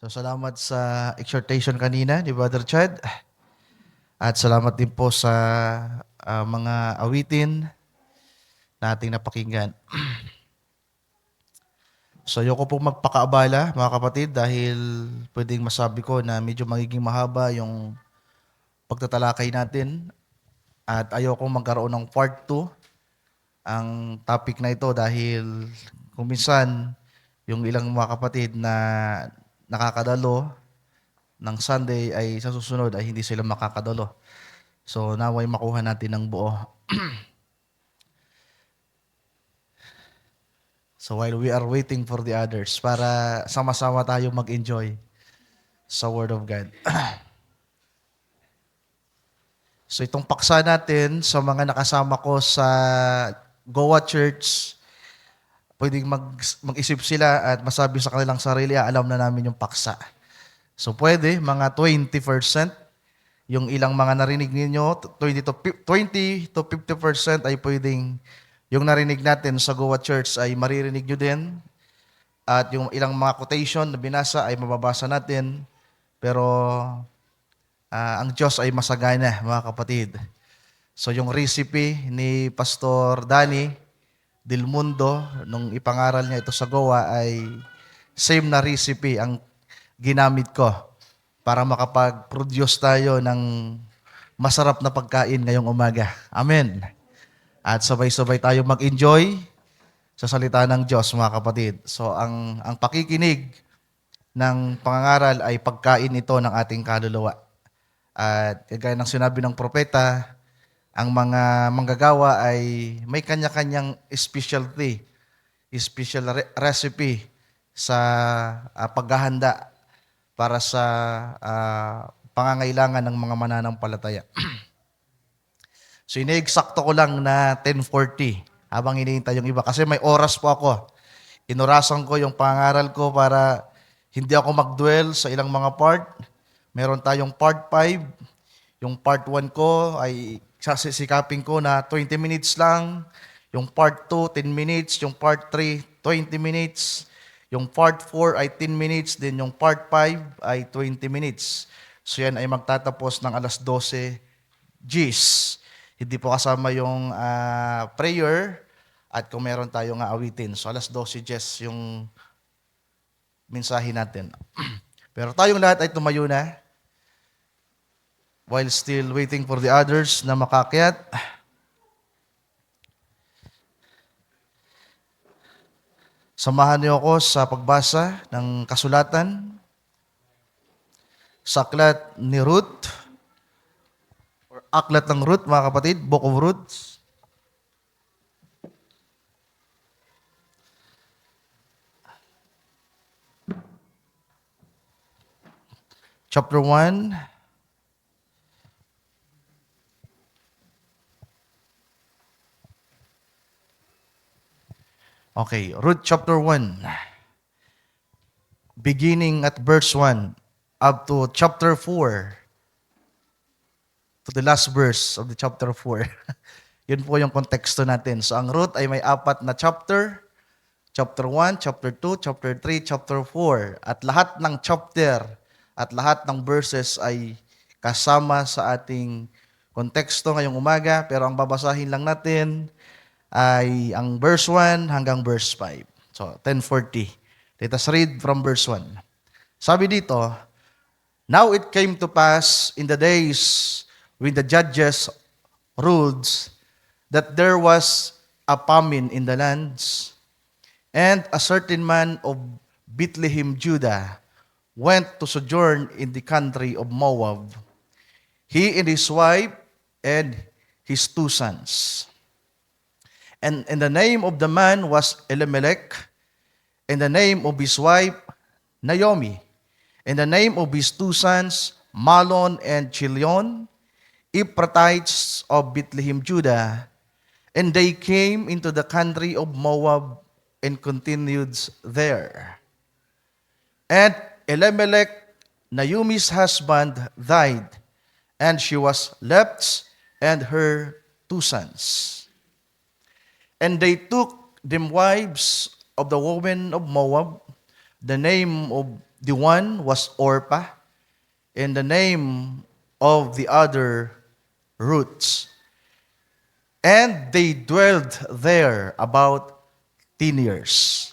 So salamat sa exhortation kanina ni Brother Chad. At salamat din po sa mga awitin na ating napakinggan. So ayoko po magpakaabala mga kapatid dahil pwedeng masabi ko na medyo magiging mahaba yung pagtatalakay natin at ayoko magkaroon ng part 2 ang topic na ito dahil kung minsan yung ilang mga kapatid na nakakadalo ng Sunday ay sa susunod ay hindi sila makakadalo. So naway makuha natin ng buo. So while we are waiting for the others, para sama-sama tayo mag-enjoy sa Word of God. So itong paksa natin sa mga nakasama ko sa Goa Church, pwedeng mag-isip sila at masabi sa kanilang sarili, alam na namin yung paksa. So pwede, mga 20%, yung ilang mga narinig ninyo, 20 to 50% ay pwedeng yung narinig natin sa Goa Church ay maririnig nyo din. At yung ilang mga quotation na binasa ay mababasa natin. Pero ang Diyos ay masagana, mga kapatid. So yung recipe ni Pastor Danny Del Mundo, nung ipangaral niya ito sa Goa, ay same na recipe ang ginamit ko para makapag-produce tayo ng masarap na pagkain ngayong umaga. Amen. At sabay-sabay tayo mag-enjoy sa salita ng Diyos, mga kapatid. So ang pakikinig ng pangangaral ay pagkain ito ng ating kaluluwa. At gaya ng sinabi ng propeta, ang mga manggagawa ay may kanya-kanyang specialty, special recipe sa paghahanda para sa pangangailangan ng mga mananampalataya. So ine-eksakto ko lang na 10:40 habang iniintay yung iba. Kasi may oras po ako. Inurasan ko yung pangaral ko para hindi ako mag-dwell sa ilang mga part. Meron tayong part 5. Yung part 1 ko ay sasisikapin ko na 20 minutes lang. Yung part 2, 10 minutes. Yung part 3, 20 minutes. Yung part 4 ay 10 minutes. Then yung part 5 ay 20 minutes. So yan ay magtatapos ng alas 12 Gs. Hindi po kasama yung prayer at kung meron tayong awitin. So alas 12 Gs yung mensahe natin. Pero tayong lahat ay tumayo na while still waiting for the others na makakyat. Samahan niyo ako sa pagbasa ng kasulatan sa aklat ni Ruth, or aklat ng Ruth, mga kapatid, Book of Ruth. Chapter 1. Okay, Ruth chapter 1. Beginning at verse 1 up to chapter 4. To the last verse of the chapter 4. Yun po yung konteksto natin. So ang Ruth ay may 4 na chapter. Chapter 1, chapter 2, chapter 3, chapter 4. At lahat ng chapter at lahat ng verses ay kasama sa ating konteksto ngayong umaga. Pero ang babasahin lang natin ay ang verse 1 hanggang verse 5. So 10:40. Let us read from verse 1. Sabi dito, now it came to pass in the days when the judges ruled that there was a famine in the lands, and a certain man of Bethlehem, Judah, went to sojourn in the country of Moab, he and his wife and his 2 sons. And the name of the man was Elimelech, and the name of his wife Naomi, and the name of his 2 sons Malon and Chilion, Ephrathites of Bethlehem, Judah. And they came into the country of Moab and continued there. And Elimelech, Naomi's husband, died, and she was left and her 2 sons. And they took them wives of the women of Moab. The name of the one was Orpah, and the name of the other Ruth. And they dwelled there about 10 years.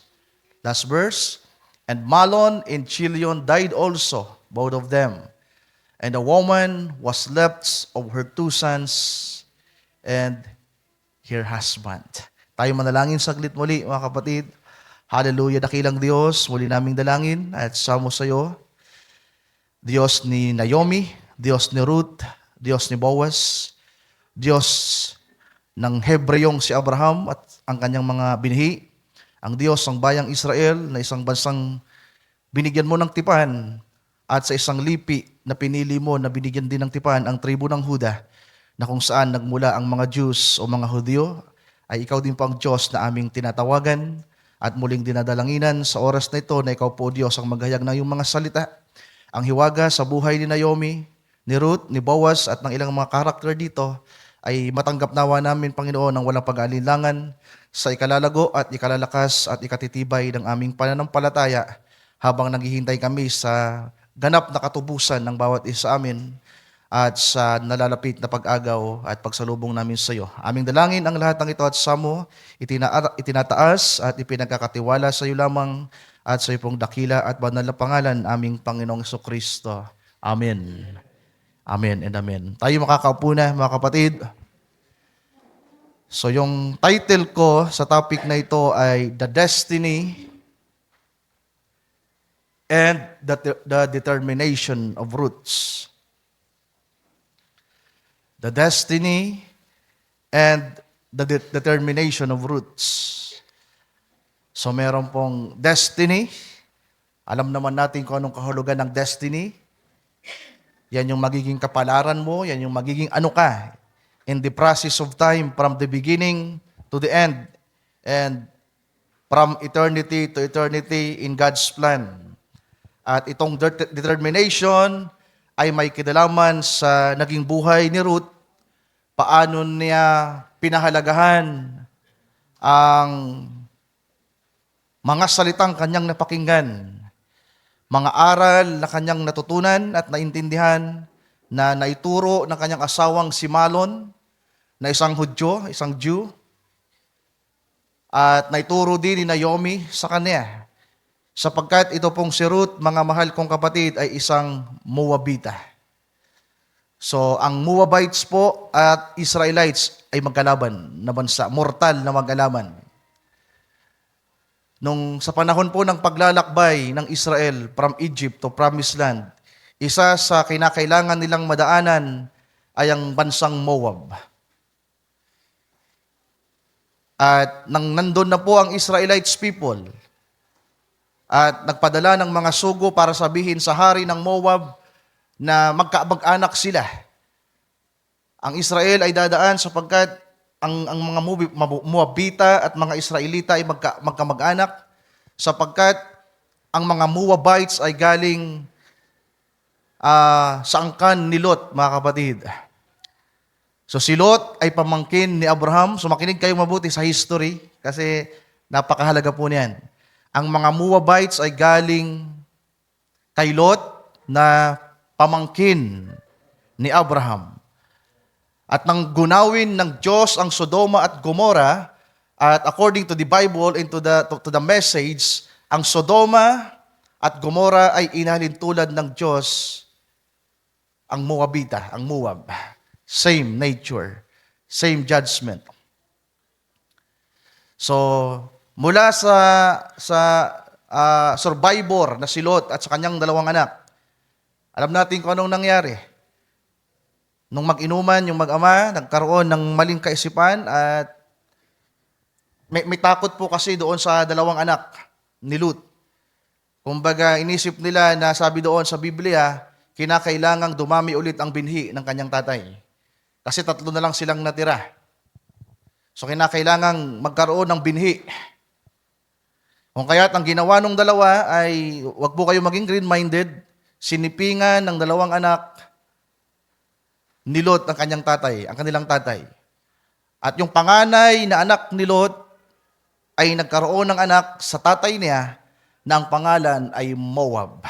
Last verse. And Mahlon and Chilion died also, both of them. And the woman was left of her 2 sons and her husband. Tayo manalangin saglit muli, mga kapatid. Hallelujah, dakilang Diyos, muli naming dalangin at samo sa iyo. Diyos ni Naomi, Diyos ni Ruth, Diyos ni Boaz, Diyos ng Hebreyong si Abraham at ang kanyang mga binhi, ang Diyos ng bayang Israel na isang bansang binigyan mo ng tipan at sa isang lipi na pinili mo na binigyan din ng tipan ang tribo ng Huda na kung saan nagmula ang mga Jews o mga Hudyo, ay ikaw din po ang Diyos na aming tinatawagan at muling dinadalanginan sa oras na ito na ikaw po Diyos ang maghayag ng iyong mga salita. Ang hiwaga sa buhay ni Naomi, ni Ruth, ni Boaz at ng ilang mga karakter dito ay matanggap nawa namin, Panginoon, ng walang pag-aalinlangan sa ikalalago at ikalalakas at ikatitibay ng aming pananampalataya habang naghihintay kami sa ganap na katubusan ng bawat isa sa amin at sa nalalapit na pag-agaw at pagsalubong namin sa iyo. Aming dalangin ang lahat ng ito at samo, itinataas at ipinagkakatiwala sa iyo lamang at sa iyo pong dakila at banal na pangalan, aming Panginoong Jesucristo. Amen. Amen and amen. Tayo makakaupo na, mga kapatid. So yung title ko sa topic na ito ay The Destiny and the Determination of Roots. The Destiny and the Determination of Roots. So meron pong destiny. Alam naman natin kung anong kahulugan ng destiny. Yan yung magiging kapalaran mo, yan yung magiging ano ka in the process of time from the beginning to the end and from eternity to eternity in God's plan. At itong determination ay may kinalaman sa naging buhay ni Ruth, paano niya pinahalagahan ang mga salitang kanyang napakinggan, mga aral na kanyang natutunan at naintindihan na naituro ng kanyang asawang si Mahlon na isang Hudyo, isang Jew, at naituro din ni Naomi sa kanya. Sapagkat ito pong si Ruth, mga mahal kong kapatid, ay isang Moabita. So, ang Moabites po at Israelites ay magkalaban na bansa, mortal na magkalaban. Nung sa panahon po ng paglalakbay ng Israel from Egypt to Promised Land, isa sa kinakailangan nilang madaanan ay ang bansang Moab. At nang nandun na po ang Israelites people, at nagpadala ng mga sugo para sabihin sa hari ng Moab na magkamag-anak sila. Ang Israel ay dadaan sapagkat ang mga Moabita at mga Israelita ay magkamag-anak sapagkat ang mga Moabites ay galing sa angkan ni Lot, mga kapatid. So si Lot ay pamangkin ni Abraham. So makinig kayo mabuti sa history kasi napakahalaga po niyan. Ang mga Moabites ay galing kay Lot na pamangkin ni Abraham. At nang gunawin ng Diyos ang Sodoma at Gomora, at according to the Bible and to the message, ang Sodoma at Gomora ay inalin tulad ng Diyos ang Moabita, ang Moab. Same nature, same judgment. So, mula sa survivor na si Lot at sa kanyang dalawang anak, alam natin kung anong nangyari. Nung mag-inuman yung mag-ama, nagkaroon ng maling kaisipan at may takot po kasi doon sa dalawang anak ni Lot. Kumbaga, inisip nila na sabi doon sa Biblia, kinakailangang dumami ulit ang binhi ng kanyang tatay. Kasi 3 na lang silang natira. So, kinakailangang magkaroon ng binhi. Kung kaya't ang ginawa ng dalawa ay, wag po kayo maging green-minded, sinipingan ng dalawang anak ni Lot ang kanyang tatay, ang kanilang tatay. At yung panganay na anak ni Lot ay nagkaroon ng anak sa tatay niya na ang pangalan ay Moab.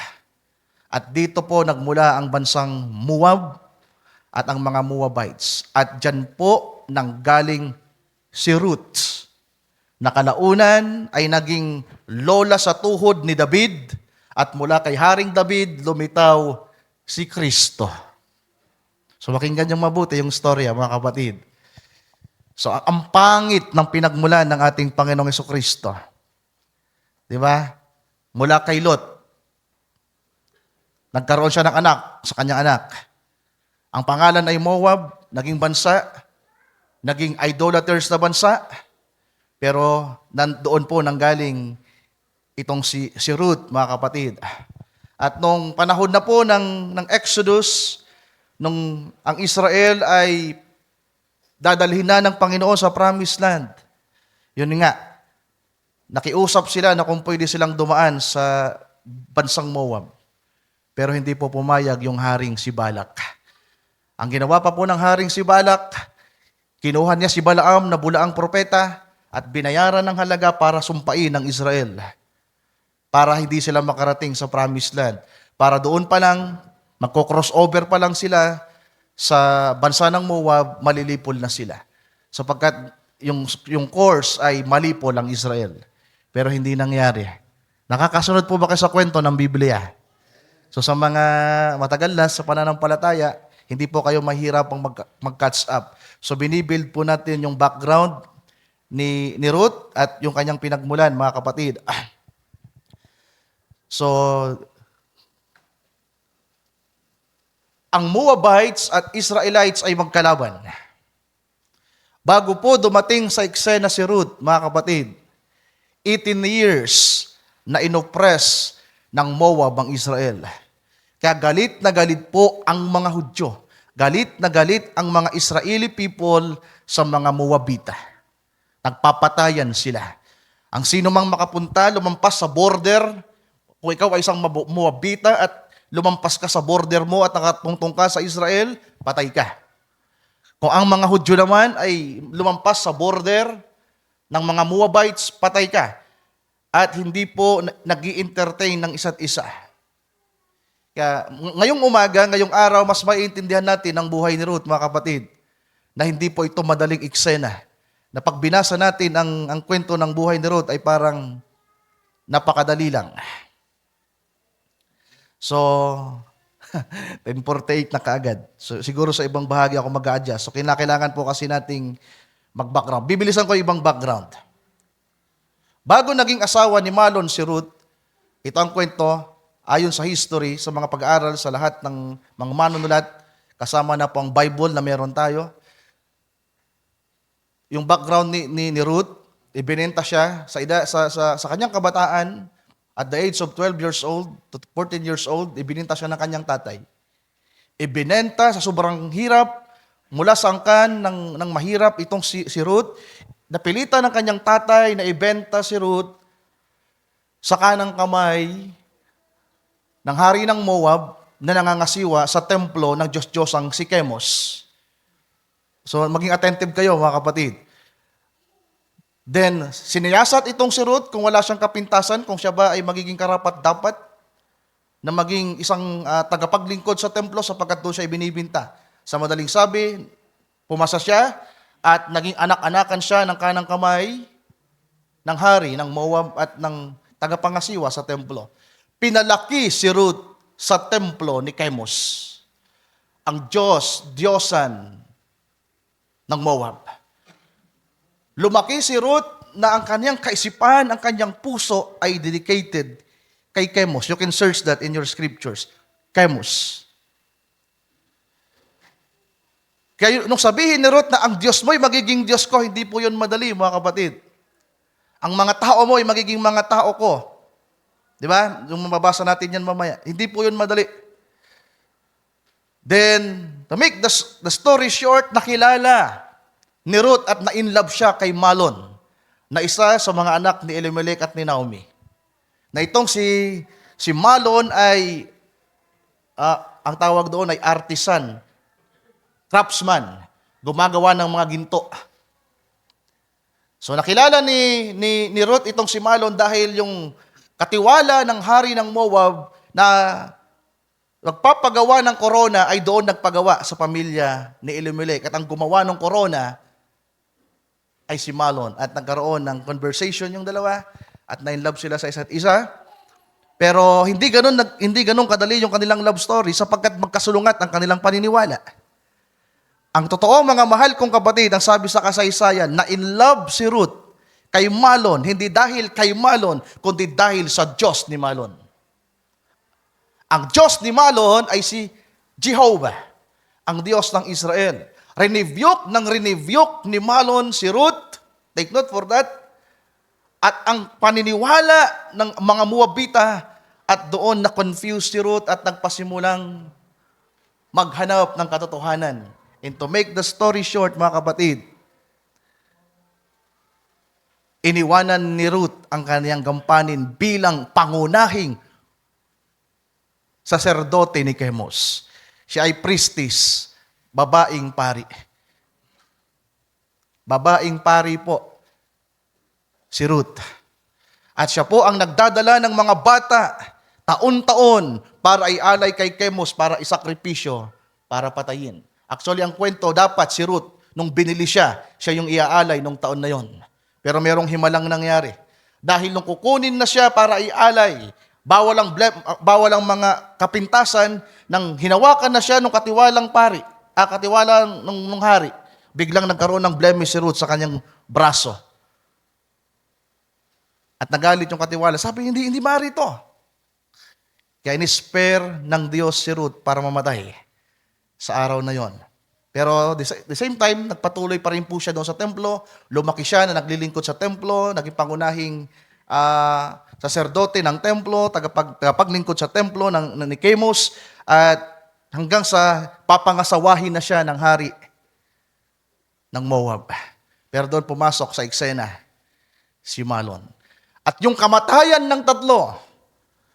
At dito po nagmula ang bansang Moab at ang mga Moabites. At dyan po nanggaling si Ruth, na kalaunan ay naging lola sa tuhod ni David, at mula kay Haring David lumitaw si Kristo. So pakinggan niyong mabuti yung storya, mga kapatid. So ang pangit ng pinagmulan ng ating Panginoong Jesucristo. Di ba? Mula kay Lot, nagkaroon siya ng anak sa kanyang anak. Ang pangalan ay Moab, naging bansa, naging idolaters na bansa, pero doon po nanggaling itong si Ruth, mga kapatid. At nung panahon na po ng Exodus, nung ang Israel ay dadalhin na ng Panginoon sa Promised Land, yun nga, nakiusap sila na kung pwede silang dumaan sa bansang Moab. Pero hindi po pumayag yung haring si Balak. Ang ginawa pa po ng haring si Balak, kinuha niya si Balaam na bulaang propeta at binayaran ng halaga para sumpain ng Israel. Para hindi sila makarating sa Promised Land. Para doon pa lang, magko-crossover pa lang sila sa bansa ng Moab, malilipol na sila. Sapagkat yung course ay malipol ang Israel. Pero hindi nangyari. Nakakasunod po ba kayo sa kwento ng Biblia? So sa mga matagal na sa pananampalataya, hindi po kayo mahirap ang mag-catch up. So binibuild po natin yung background ni Ruth at yung kanyang pinagmulan, mga kapatid. So, ang Moabites at Israelites ay magkalaban. Bago po dumating sa eksena si Ruth, mga kapatid, 18 years na inoppress ng Moab ang Israel. Kaya galit na galit po ang mga Hudyo. Galit na galit ang mga Israeli people sa mga Moabita. Nagpapatayan sila. Ang sino mang makapunta, lumampas sa border, kung ikaw ay isang Moabita at lumampas ka sa border mo at nakatungtong ka sa Israel, patay ka. Kung ang mga Hudyo naman ay lumampas sa border ng mga Moabites, patay ka. At hindi po nag-i-entertain ng isa't isa. Kaya ngayong umaga, ngayong araw, mas maiintindihan natin ang buhay ni Ruth, mga kapatid, na hindi po ito madaling eksena. Na pag binasa natin ang kwento ng buhay ni Ruth ay parang napakadali lang. So, 10:48 na kaagad. So, siguro sa ibang bahagi ako mag-a-adjust. So, kinakailangan po kasi nating mag-background. Bibilisan ko ibang background. Bago naging asawa ni Malon si Ruth, ito ang kwento, ayon sa history, sa mga pag-aaral, sa lahat ng mga manunulat, kasama na po ang Bible na meron tayo. Yung background ni Ruth, ibinenta siya sa kanyang kabataan, at the age of 12 years old to 14 years old, ibinenta siya ng kanyang tatay. Ibinenta sa sobrang hirap, mula sa angkan ng mahirap itong si Ruth, napilitan ng kanyang tatay na ibenta si Ruth sa kanang kamay ng hari ng Moab na nangangasiwa sa templo ng Diyos-Diyosang si Chemos. So maging attentive kayo, mga kapatid. Then, siniyasat itong si Ruth kung wala siyang kapintasan, kung siya ba ay magiging karapat-dapat na maging isang tagapaglingkod sa templo sapagkat doon siya ibinibinta. Sa madaling sabi, pumasa siya at naging anak-anakan siya ng kanang kamay ng hari ng Moab at ng tagapangasiwa sa templo. Pinalaki si Ruth sa templo ni Chemos, ang Diyosan ng Moab. Lumaki si Ruth na ang kanyang kaisipan, ang kanyang puso ay dedicated kay Chemos. You can search that in your scriptures. Chemos. Kaya nung sabihin ni Ruth na ang Diyos mo ay magiging Diyos ko, hindi po yun madali, mga kapatid. Ang mga tao mo ay magiging mga tao ko. Di ba? Yung mababasa natin yan mamaya. Hindi po yun madali. Then, to make the story short, nakilala ni Ruth at na-inlove siya kay Malon, na isa sa mga anak ni Elimelech at ni Naomi. Na itong si Malon ay, ang tawag doon ay artisan, craftsman, gumagawa ng mga ginto. So nakilala ni Ruth itong si Malon dahil yung Katiwala ng hari ng Moab na nagpapagawa ng korona ay doon nagpagawa sa pamilya ni Elimelech. At ang gumawa ng korona ay si Mahlon. At nagkaroon ng conversation yung dalawa at na-inlove sila sa isa't isa. Pero hindi ganun kadali yung kanilang love story sapagkat magkasulungat ang kanilang paniniwala. Ang totoo, mga mahal kong kapatid, ang sabi sa kasaysayan, na in love si Ruth kay Mahlon, hindi dahil kay Mahlon, kundi dahil sa Diyos ni Mahlon. Ang Diyos ni Mahlon ay si Jehovah, ang Diyos ng Israel. Rinivyok ni Mahlon si Ruth, take note for that, at ang paniniwala ng mga Moabita at doon na-confuse si Ruth at nagpasimulang maghanap ng katotohanan. And to make the story short, mga kapatid, iniwanan ni Ruth ang kaniyang gampanin bilang pangunahing saserdote ni Chemos. Siya ay priestess, babaeng pari. Babaeng pari po si Ruth. At siya po ang nagdadala ng mga bata taon-taon para ialay kay Chemos, para isakripisyo, para patayin. Actually, ang kwento, dapat si Ruth, nung binili siya yung iaalay nung taon na yon. Pero merong himalang nangyari. Dahil nung kukunin na siya para ialay, bawal ang mga kapintasan nang hinawakan na siya nung katiwalang pari, katiwala nung hari. Biglang nagkaroon ng blemish si Ruth sa kanyang braso. At nagalit yung katiwala. Sabi, hindi maaari ito. Kaya in-spare ng Diyos si Ruth para mamatay sa araw na yon. Pero the same time, nagpatuloy pa rin po siya doon sa templo. Lumaki siya na naglilingkod sa templo, naging pangunahing saserdote ng templo, tagapaglingkod sa templo ni Chemos, at hanggang sa papangasawahin na siya ng hari ng Moab. Pero doon pumasok sa eksena si Mahlon. At yung kamatayan ng tatlo,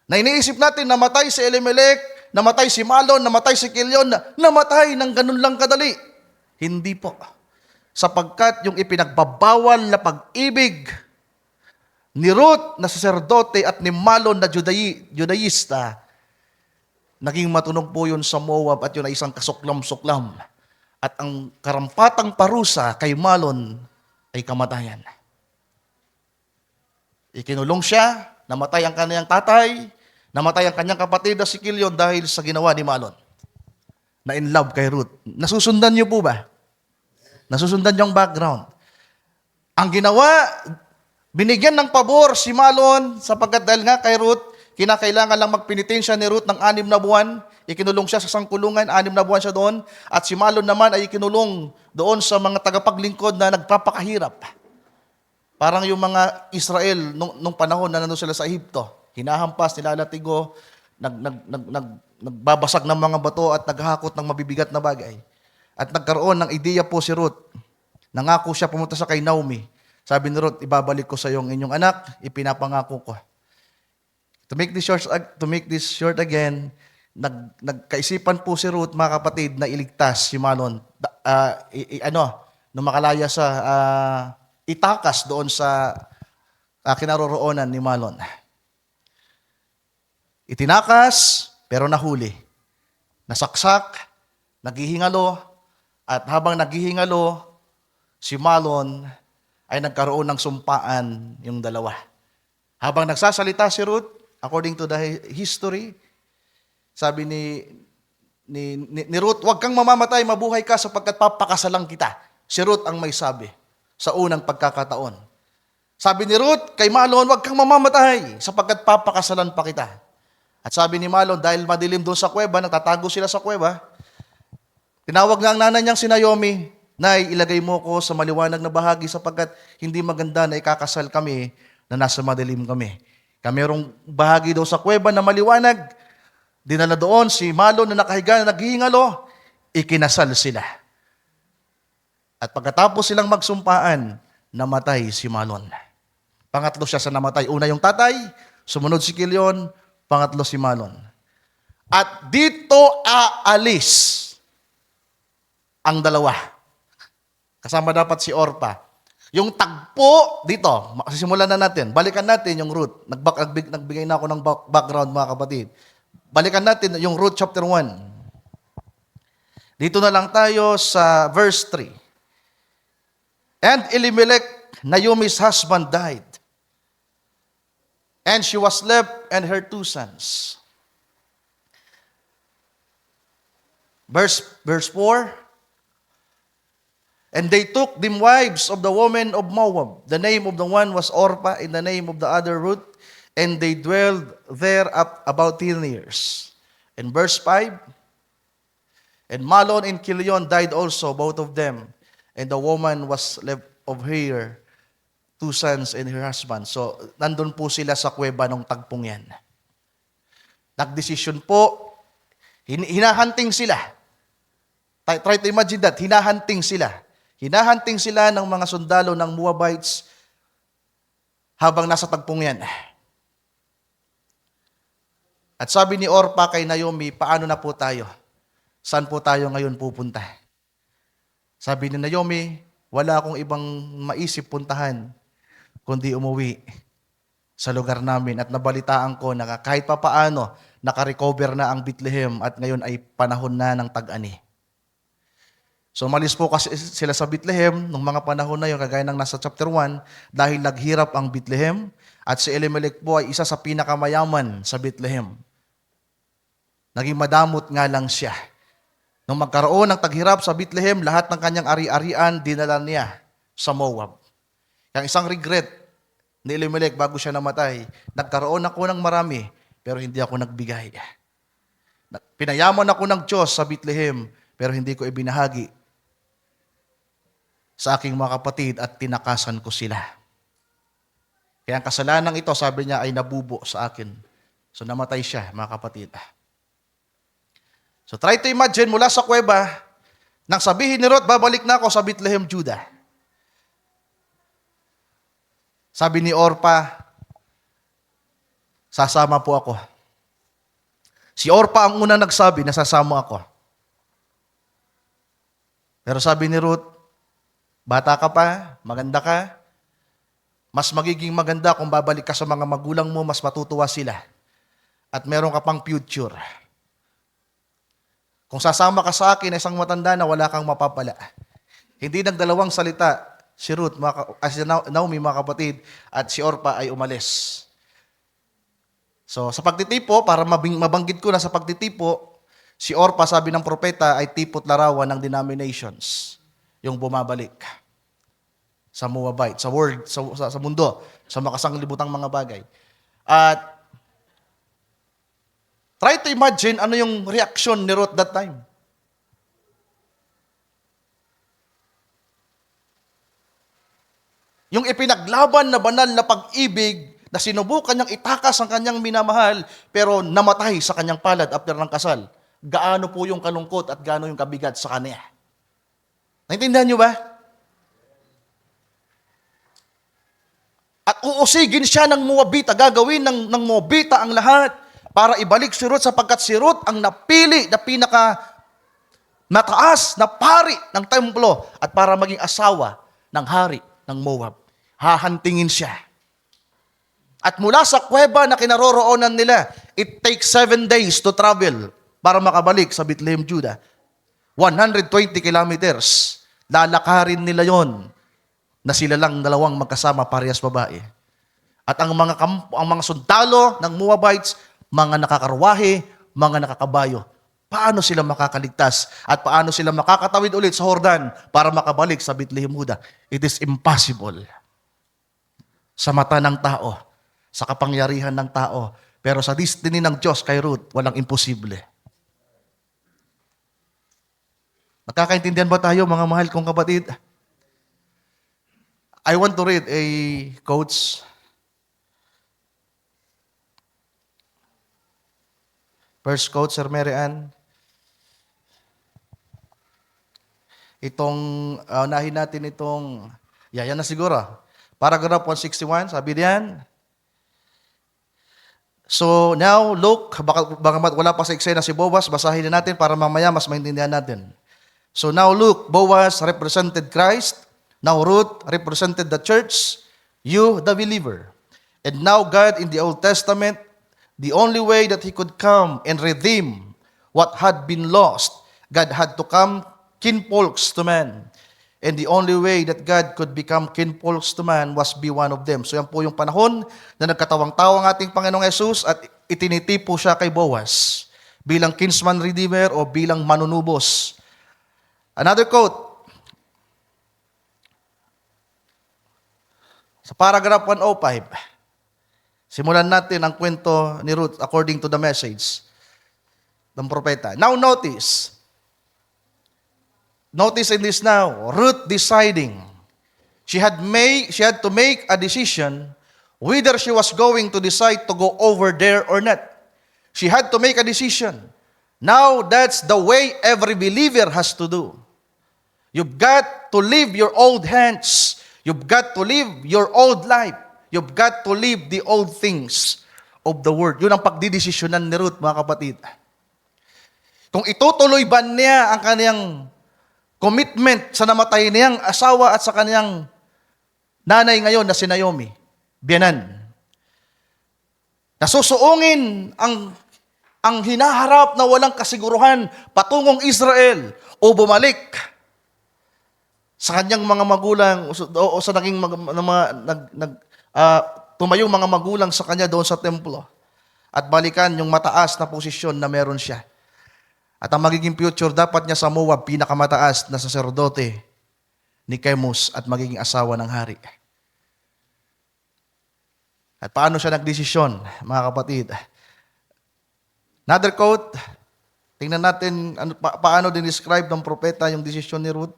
na iniisip natin namatay si Elimelech, namatay si Mahlon, namatay si Chilion, namatay ng ganun lang kadali. Hindi po. Sapagkat yung ipinagbabawal na pag-ibig ni Ruth na saserdote at ni Mahlon na Judaista, naging matunog po yun sa Moab at yun ay isang kasuklam-suklam. At ang karampatang parusa kay Mahlon ay kamatayan. Ikinulong siya, namatay ang kanyang tatay, namatay ang kanyang kapatid na si Chilion dahil sa ginawa ni Mahlon na in love kay Ruth. Nasusundan niyo po ba? Nasusundan niyo ang background. Ang ginawa, binigyan ng pabor si Mahlon sapagkat dahil nga kay Ruth, kinakailangan lang magpenitensya ni Ruth ng 6 na buwan. Ikinulong siya sa sangkulungan, 6 na buwan siya doon. At si Mahlon naman ay ikinulong doon sa mga tagapaglingkod na nagpapakahirap. Parang yung mga Israel nung panahon na nandun sila sa Ehipto, hinahampas, nilalatigo, nagbabasag ng mga bato at naghahakot ng mabibigat na bagay. At nagkaroon ng ideya po si Ruth. Nangako siya pumunta sa kay Naomi. Sabi ni Ruth, ibabalik ko sa iyo ang inyong anak, ipinapangako ko. To make this short again, nagkaisipan po si Ruth, mga kapatid, na iligtas si Mahlon. Nung makalaya sa itakas doon sa kinaroroonan ni Mahlon. Itinakas, pero nahuli. Nasaksak, naghihingalo, at habang naghihingalo, si Mahlon ay nagkaroon ng sumpaan yung dalawa. Habang nagsasalita si Ruth, according to the history, sabi ni Ruth, huwag kang mamamatay, mabuhay ka sapagkat papakasalang kita. Si Ruth ang may sabi sa unang pagkakataon. Sabi ni Ruth, kay Mahlon, huwag kang mamamatay sapagkat papakasalan pa kita. At sabi ni Mahlon, dahil madilim doon sa kuweba, nagtatago sila sa kuweba, tinawag na ang nanay niyang si Naomi, Nay, ilagay mo ko sa maliwanag na bahagi sapagkat hindi maganda na ikakasal kami na nasa madilim kami. Mayroong bahagi daw sa kuweba na maliwanag, dinala doon si Mahlon na nakahiga na naghihingalo, ikinasal sila. At pagkatapos silang magsumpaan, namatay si Mahlon. Pangatlo siya sa namatay. Una yung tatay, sumunod si Chilion, pangatlo si Mahlon. At dito aalis ang dalawa. Kasama dapat si Orpa. Yung tagpo, dito, sisimulan na natin. Balikan natin yung root. Nagbigay na ako ng background, mga kapatid. Balikan natin yung root chapter 1. Dito na lang tayo sa verse 3. And Elimelech, Naomi's husband, died. And she was left and her 2 sons. Verse 4. And they took them wives of the women of Moab. The name of the one was Orpah, and the name of the other Ruth. And they dwelled there about 10 years. And verse 5. And Mahlon and Chilion died also, both of them. And the woman was left of her 2 sons and her husband. So, nandun po sila sa kuweba ng tagpong yan. Nagdesisyon po, hinahunting sila. Try to imagine that, hinahunting sila. Hinahunting sila ng mga sundalo ng Moabites habang nasa tagpong yan. At sabi ni Orpah kay Naomi, paano na po tayo? Saan po tayo ngayon pupunta? Sabi ni Naomi, wala akong ibang maisip puntahan kundi umuwi sa lugar namin. At nabalitaan ko na kahit papaano, nakarecover na ang Bethlehem at ngayon ay panahon na ng tag-ani. So malis po kasi sila sa Bethlehem nung mga panahon na yun, kagaya ng nasa chapter 1, dahil naghirap ang Bethlehem at si Elimelech po ay isa sa pinakamayaman sa Bethlehem. Naging madamot nga lang siya. Nung magkaroon ng taghirap sa Bethlehem, lahat ng kanyang ari-arian dinala niya sa Moab. Yung isang regret ni Elimelech bago siya namatay, nagkaroon ako ng marami pero hindi ako nagbigay. Pinayaman ako ng Diyos sa Bethlehem pero hindi ko ibinahagi sa aking mga kapatid at tinakasan ko sila. Kaya ang kasalanan ito, sabi niya, ay nabubo sa akin. So namatay siya, mga kapatid. So try to imagine, mula sa kuweba, nang sabihin ni Ruth, babalik na ako sa Bethlehem, Judah. Sabi ni Orpah, sasama po ako. Si Orpah ang unang nagsabi na sasama ako. Pero sabi ni Ruth, bata ka pa, maganda ka, mas magiging maganda kung babalik ka sa mga magulang mo, mas matutuwa sila. At meron ka pang future. Kung sasama ka sa akin, isang matanda na wala kang mapapala. Hindi nagdalawang salita si Ruth, si Naomi, mga kapatid, at si Orpah ay umalis. So sa pagtitipo, para mabanggit ko na sa pagtitipo, si Orpah, sabi ng propeta, ay tipot larawan ng denominations. Yung bumabalik sa Moabite, sa world, sa mundo, sa makasanglibutang mga bagay. At try to imagine ano yung reaction ni Ruth that time. Yung ipinaglaban na banal na pag-ibig na sinubukan niyang itakas ang kanyang minamahal pero namatay sa kanyang palad after ng kasal. Gaano po yung kalungkot at gaano yung kabigat sa kanya. Naintindihan niyo ba? At uusigin siya ng Moabita, gagawin ng Moabita ang lahat para ibalik si Ruth sapagkat si Ruth ang napili na pinaka mataas na pari ng templo at para maging asawa ng hari ng Moab. Hahantingin siya. At mula sa kuweba na kinaroroonan nila, it takes 7 days to travel para makabalik sa Bethlehem, Judah. 120 kilometers. Lalakarin nila yon na sila lang dalawang magkasama, parehas babae. At ang mga sundalo ng Moabites, mga nakakarwahe, mga nakakabayo. Paano sila makakaligtas at paano sila makakatawid ulit sa Jordan para makabalik sa Bethlehem, Judah? It is impossible. Sa mata ng tao, sa kapangyarihan ng tao, pero sa destiny ng Diyos kay Ruth, walang imposible. Nakakaintindihan ba tayo, mga mahal kong kapatid? I want to read a quotes. First quote, Sir Mary Ann. Unahin natin itong, yan na siguro. Paragraph 161, sabi diyan. So now, look, baka wala pa sa eksena si Boaz, basahin na natin para mamaya mas maintindihan natin. So now look, Boaz represented Christ, Now Ruth represented the church, you the believer. And now God in the Old Testament, the only way that He could come and redeem what had been lost, God had to come kinfolks to man. And the only way that God could become kinfolks to man was be one of them. So yan po yung panahon na nagkatawang-tawang ating Panginoong Yesus at itinitipo siya kay Boaz bilang kinsman redeemer o bilang manunubos. Another quote. Sa paragraph 105, simulan natin ang kwento ni Ruth according to the message ng propeta. Now notice in this now, Ruth deciding. She had to make a decision whether she was going to decide to go over there or not. She had to make a decision. Now that's the way every believer has to do. You've got to leave your old hands. You've got to live your old life. You've got to leave the old things of the world. Yun ang pagdidesisyonan ni Ruth, mga kapatid. Kung itutuloy ba niya ang kaniyang commitment sa namatay niyang asawa at sa kaniyang nanay ngayon na si Naomi, biyanan. Nasusuungin ang hinaharap na walang kasiguruhan patungong Israel o bumalik sa kanyang mga magulang o sa naging tumayong mga magulang sa kanya doon sa templo at balikan yung mataas na posisyon na meron siya. At ang magiging future dapat niya sa Moab, pinakamataas na saserdote ni Chemos at magiging asawa ng hari. At paano siya nagdesisyon, mga kapatid? Another quote, tingnan natin paano din-describe ng propeta yung desisyon ni Ruth.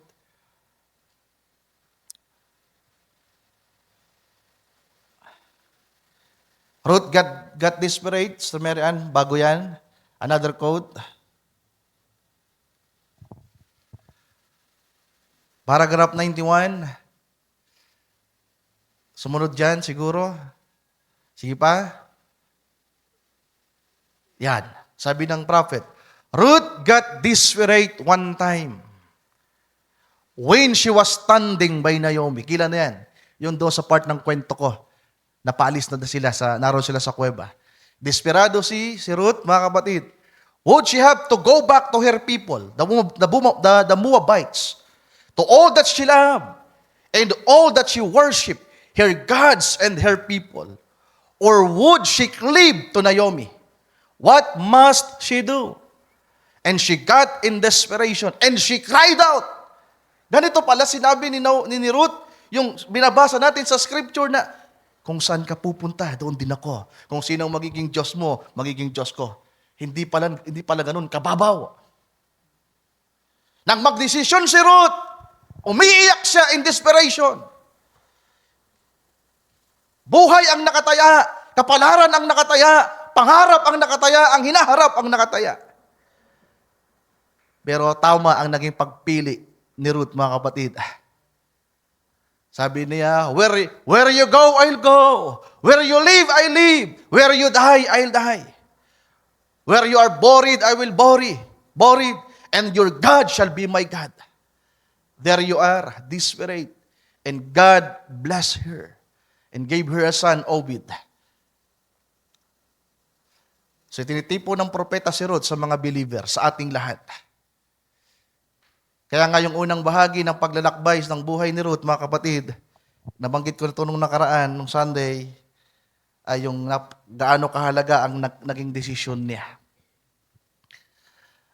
Ruth got desperate, Sir Mary Ann, bago yan. Another quote. Paragraph 91. Sumunod dyan siguro. Sige pa. Yan. Sabi ng prophet, Ruth got desperate one time when she was standing by Naomi. Kila na yan. Yun doon sa part ng kwento ko. Napaalis na sila, naroon sila sa kuweba. Desperado si Ruth, mga kapatid. Would she have to go back to her people, the Moabites, to all that she loved, and all that she worshiped, her gods and her people? Or would she cleave to Naomi? What must she do? And she got in desperation, and she cried out. Ganito pala sinabi ni Ruth, yung binabasa natin sa scripture na, kung saan ka pupunta, doon din ako. Kung sino ang magiging Diyos mo, magiging Diyos ko. Hindi pala ganun, kababaw. Nang magdesisyon si Ruth, umiiyak siya in desperation. Buhay ang nakataya, kapalaran ang nakataya, pangarap ang nakataya, ang hinaharap ang nakataya. Pero tama ang naging pagpili ni Ruth, mga kapatid. Sabi niya, where you go, I'll go. Where you live, I live. Where you die, I'll die. Where you are buried, I will buried. And your God shall be my God. There you are, desperate. And God blessed her and gave her a son, Obed. So tinitipo ng propeta si Ruth sa mga believer, sa ating lahat. Kaya nga yung unang bahagi ng paglalakbay ng buhay ni Ruth, mga kapatid, nabanggit ko ito nung nakaraan, nung Sunday, ay yung gaano kahalaga ang naging desisyon niya.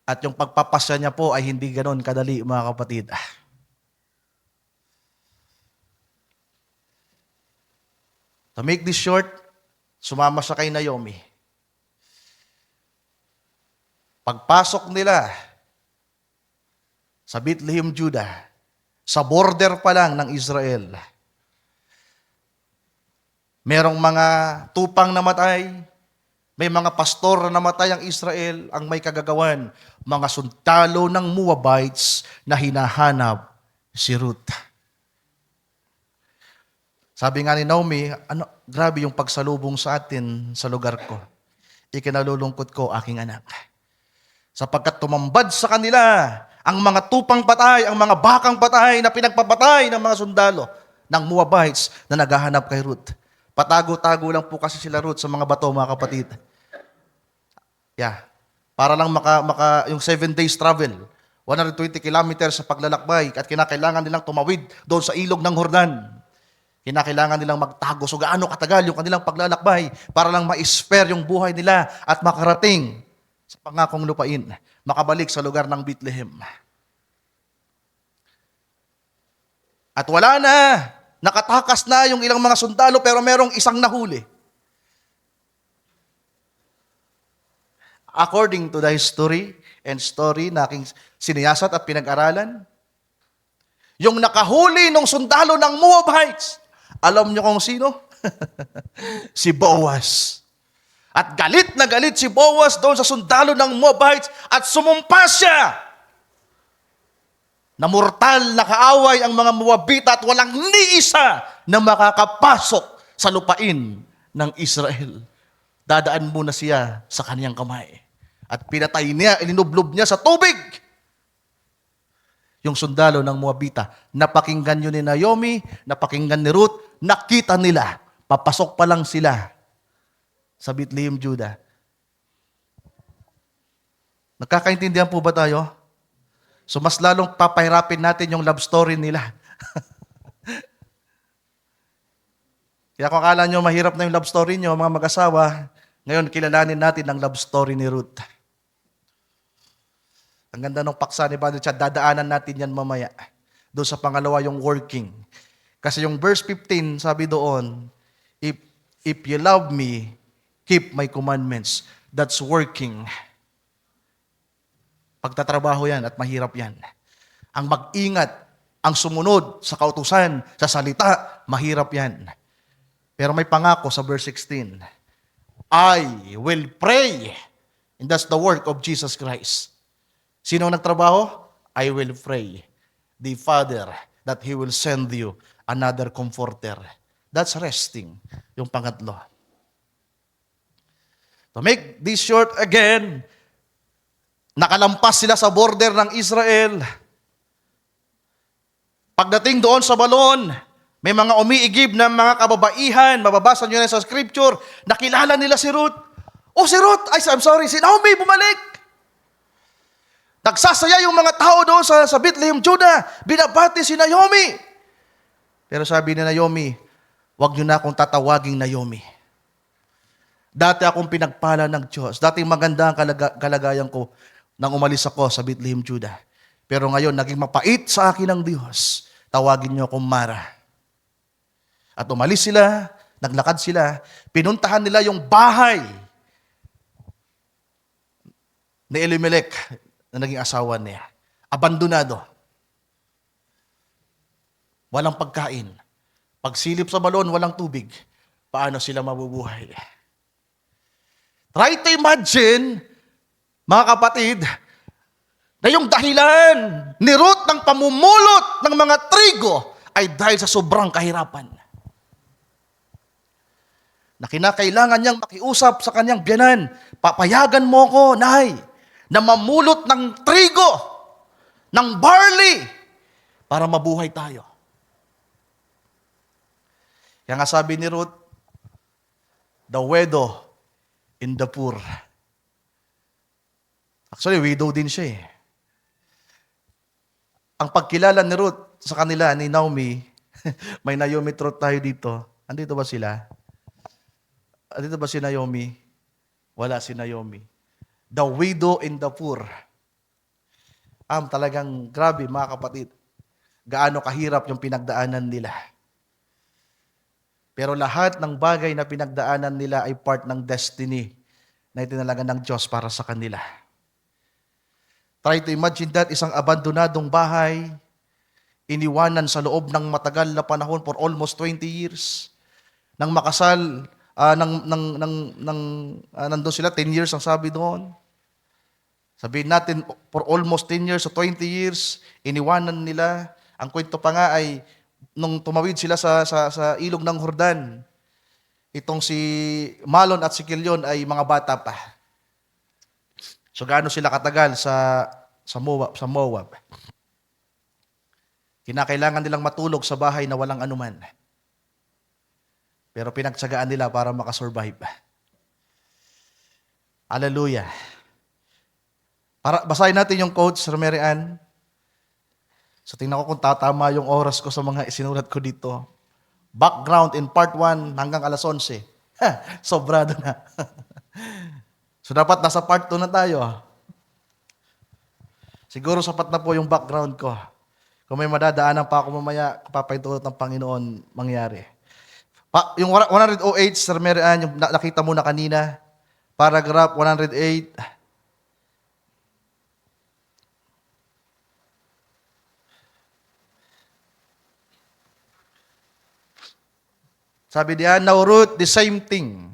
At yung pagpapasya niya po ay hindi ganon kadali, mga kapatid. To make this short, sumama siya kay Naomi. Pagpasok nila sa Bethlehem, Judah, sa border pa lang ng Israel, merong mga tupang namatay, may mga pastor na namatay ang Israel, ang may kagagawan, mga sundalo ng Moabites na hinahanap si Ruth. Sabi nga ni Naomi, grabe yung pagsalubong sa atin sa lugar ko. Ikinalulungkot ko, aking anak. Sapagkat tumambad sa kanila ang mga tupang patay, ang mga bakang patay na pinagpapatay ng mga sundalo ng Moabites na naghahanap kay Ruth. Patago-tago lang po kasi sila Ruth sa mga bato, mga kapatid. Yeah. Para lang yung 7 days travel, 120 kilometers sa paglalakbay at kinakailangan nilang tumawid doon sa ilog ng Jordan. Kinakailangan nilang magtago. So gaano katagal yung kanilang paglalakbay para lang ma-spare yung buhay nila at makarating sa pangakong lupain, makabalik sa lugar ng Bethlehem. At wala na, nakatakas na yung ilang mga sundalo pero merong isang nahuli. According to the history and story na aking siniyasat at pinag-aralan, yung nakahuli ng sundalo ng Moabites, alam niyo kung sino? Si Boaz. At galit na galit si Boaz doon sa sundalo ng Moabites at sumumpa siya na mortal na kaaway ang mga Moabita at walang ni isa na makakapasok sa lupain ng Israel. Dadaan muna siya sa kaniyang kamay. At pinatay niya, ilinublob niya sa tubig. Yung sundalo ng Moabita, napakinggan yun ni Naomi, napakinggan ni Ruth, nakita nila, papasok pa lang sila sa Bethlehem, Judah. Nagkakaintindihan po ba tayo? So mas lalong papahirapin natin yung love story nila. Kaya kung akala nyo mahirap na yung love story nyo, mga mag-asawa, ngayon kilalanin natin ang love story ni Ruth. Ang ganda ng paksa ni Brother Chad, dadaanan natin yan mamaya. Doon sa pangalawa yung working. Kasi yung verse 15, sabi doon, if you love me, keep my commandments. That's working. Pagtatrabaho yan at mahirap yan. Ang mag-ingat, ang sumunod sa kautusan, sa salita, mahirap yan. Pero may pangako sa verse 16, I will pray. And that's the work of Jesus Christ. Sino nagtrabaho? I will pray. The Father, that He will send you another comforter. That's resting. Yung pangatlo. To make this short again, nakalampas sila sa border ng Israel. Pagdating doon sa balon, may mga umiigib na mga kababaihan, mababasa nyo na sa scripture, nakilala nila si Ruth. Oh, si Ruth, si Naomi, bumalik. Nagsasaya yung mga tao doon sa Bethlehem, Judah. Binabati si Naomi. Pero sabi ni Naomi, wag nyo na akong tatawaging Naomi. Dati akong pinagpala ng Diyos. Dati maganda ang kalagayan ko nang umalis ako sa Bethlehem, Judah. Pero ngayon, naging mapait sa akin ng Diyos. Tawagin nyo akong Mara. At umalis sila, naglakad sila, pinuntahan nila yung bahay ni Elimelech na naging asawa niya. Abandonado. Walang pagkain. Pagsilip sa balon, walang tubig. Paano sila mabubuhay? Try to imagine, mga kapatid, na yung dahilan ni Ruth ng pamumulot ng mga trigo ay dahil sa sobrang kahirapan. Na kinakailangan niyang makiusap sa kanyang biyanan, papayagan mo ko, Nay, na mamulot ng trigo, ng barley, para mabuhay tayo. Kaya nga sabi ni Ruth, the widow in the poor. Actually, widow din siya eh. Ang pagkilala ni Ruth sa kanila, ni Naomi, may Naomi truth tayo dito. Andito ba sila? Andito ba si Naomi? Wala si Naomi. The widow and the poor. Talagang grabe mga kapatid. Gaano kahirap yung pinagdaanan nila. Pero lahat ng bagay na pinagdaanan nila ay part ng destiny na itinalaga ng Diyos para sa kanila. Try to imagine that, isang abandonadong bahay, iniwanan sa loob ng matagal na panahon for almost 20 years. Nang makasal, nandun sila, 10 years ang sabi doon. Sabihin natin, for almost 10 years o 20 years, iniwanan nila. Ang kwento pa nga ay, nung tumawid sila sa ilog ng Jordan, itong si Malon at si Kilyon ay mga bata pa. So gaano sila katagal sa Sa Moab. Kinakailangan nilang matulog sa bahay na walang anuman. Pero pinagtsagaan nila para makasurvive. Hallelujah. Basahin natin yung quote, Sir Mary Ann. So tingnan ko kung tatama yung oras ko sa mga isinulat ko dito. Background in part 1 hanggang alas 11. Sobrado na. So dapat nasa part 2 na tayo. Siguro sapat na po yung background ko. Kung may madadaanan pa ako mamaya, papaitulot ng Panginoon mangyari. Yung 108, Sir Mary Ann, yung nakita mo na kanina, paragraph 108, sabi diyan, now Ruth, the same thing.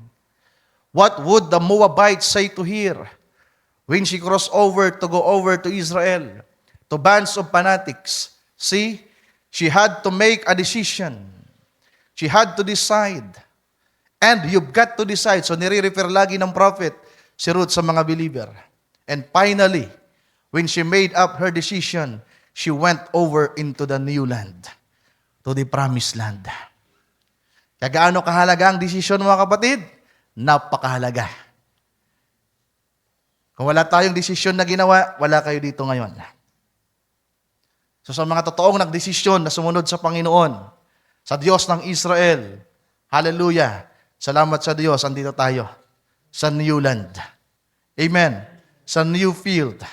What would the Moabites say to her when she crossed over to go over to Israel, to bands of fanatics? See, she had to make a decision. She had to decide. And you've got to decide. So nire-refer lagi ng prophet si Ruth sa mga believer. And finally, when she made up her decision, she went over into the new land, to the promised land. Kaya gaano kahalaga ang desisyon, mga kapatid? Napakahalaga. Kung wala tayong desisyon na ginawa, wala kayo dito ngayon. So sa mga totoong nagdesisyon na sumunod sa Panginoon, sa Diyos ng Israel, hallelujah, salamat sa Diyos, andito tayo sa new land. Amen. Sa new field,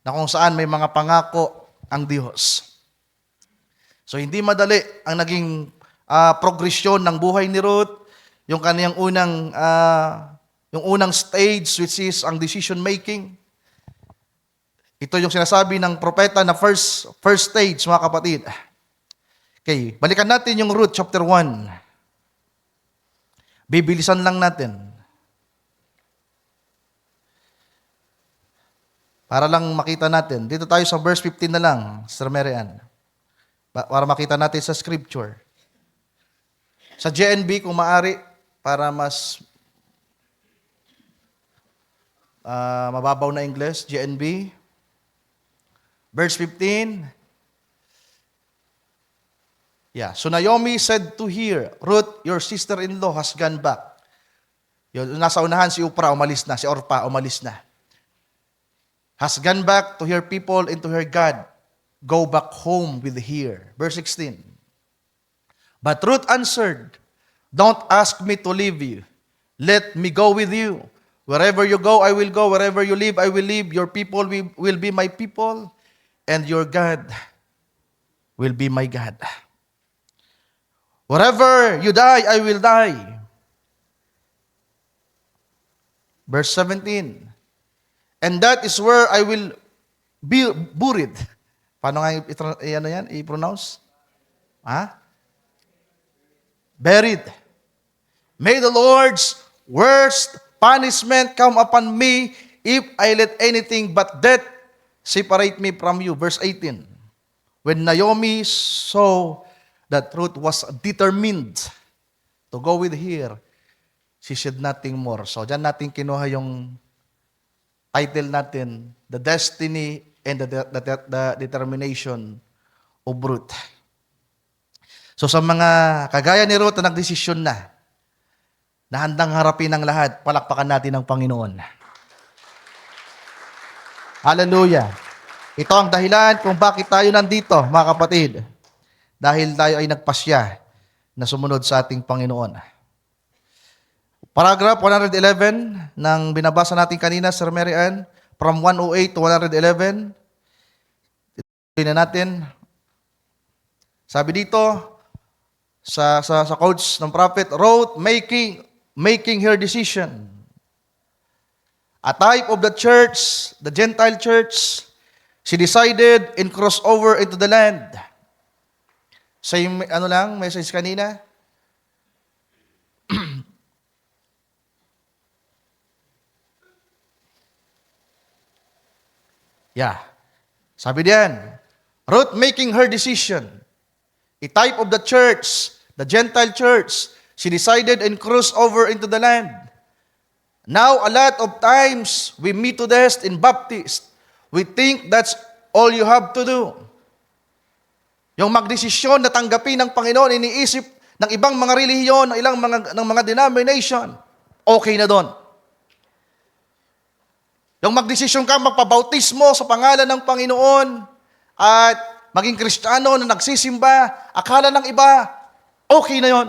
na kung saan may mga pangako ang Diyos. So hindi madali ang naging progresyon ng buhay ni Ruth, yung kaniyang unang stage, which is ang decision making. Ito yung sinasabi ng propeta na first stage, mga kapatid. Okay, balikan natin yung Ruth chapter 1. Bibilisan lang natin. Para lang makita natin. Dito tayo sa verse 15 na lang, Sir Mary Ann. Para makita natin sa scripture. Sa JNB, kung maaari, para mas mababaw na English, JNB. Verse 15. Yeah. So Naomi said to her, Ruth, your sister-in-law has gone back. Yun, nasa unahan si Upra, umalis na. Si Orpa, umalis na. Has gone back to her people and to her God. Go back home with her. Verse 16. But Ruth answered, don't ask me to leave you. Let me go with you. Wherever you go, I will go. Wherever you live, I will live. Your people will be my people, and your God will be my God. Wherever you die, I will die. Verse 17. And that is where I will be buried. Paano nga i-pronounce? Buried. May the Lord's worst punishment come upon me if I let anything but death separate me from you. Verse 18. When Naomi saw that Ruth was determined to go with her, she said nothing more. So, dyan natin kinuha yung title natin, The Destiny and the Determination of Ruth. So sa mga kagaya ni Ruth na nagdesisyon na handang harapin ang lahat, palakpakan natin ang Panginoon. Hallelujah. Ito ang dahilan kung bakit tayo nandito, mga kapatid. Dahil tayo ay nagpasya na sumunod sa ating Panginoon. Paragraph 111 ng binabasa natin kanina, Sir Mary Ann, from 108 to 111. Tingnan natin. Sabi dito, sa quotes ng prophet, Ruth making her decision. A type of the church, the Gentile church, she decided and crossed over into the land. Same, message kanina. Yeah. Sabi diyan, Ruth making her decision. A type of the church, the Gentile church, she decided and crossed over into the land. Now, a lot of times, we Methodists and Baptists, We think that's all you have to do. Yung magdesisyon na tanggapin ng Panginoon, iniisip ng ibang mga relihiyon, ng mga denomination, okay na doon. Yung magdesisyon ka, magpabautismo sa pangalan ng Panginoon, at maging Kristiyano na nagsisimba, akala ng iba, okay na yon.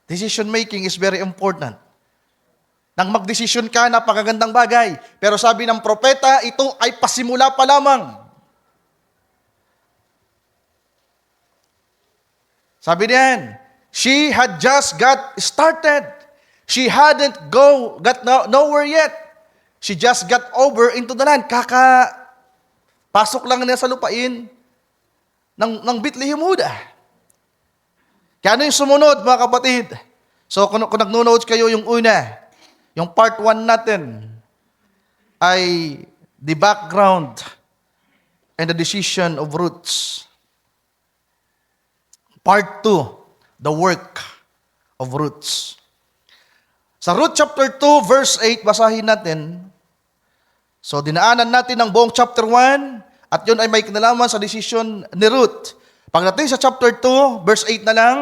Decision making is very important. Nang magdesisyon ka, napakagandang bagay. Pero sabi ng propeta, ito ay pasimula pa lamang. Sabi niyan, she had just got started. She hadn't got nowhere yet. She just got over into the land. Pasok lang niya sa lupain ng Bethlehem Huda. Kaya ano yung sumunod, mga kapatid? So kung nag-notes kayo yung una, yung part 1 natin ay the background and the decision of roots. Part 2, the work of roots. Sa Ruth chapter 2, verse 8, basahin natin. So, dinaanan natin ang buong chapter 1, at yun ay may kinalaman sa decision ni Ruth. Pagdating sa chapter 2, verse 8 na lang,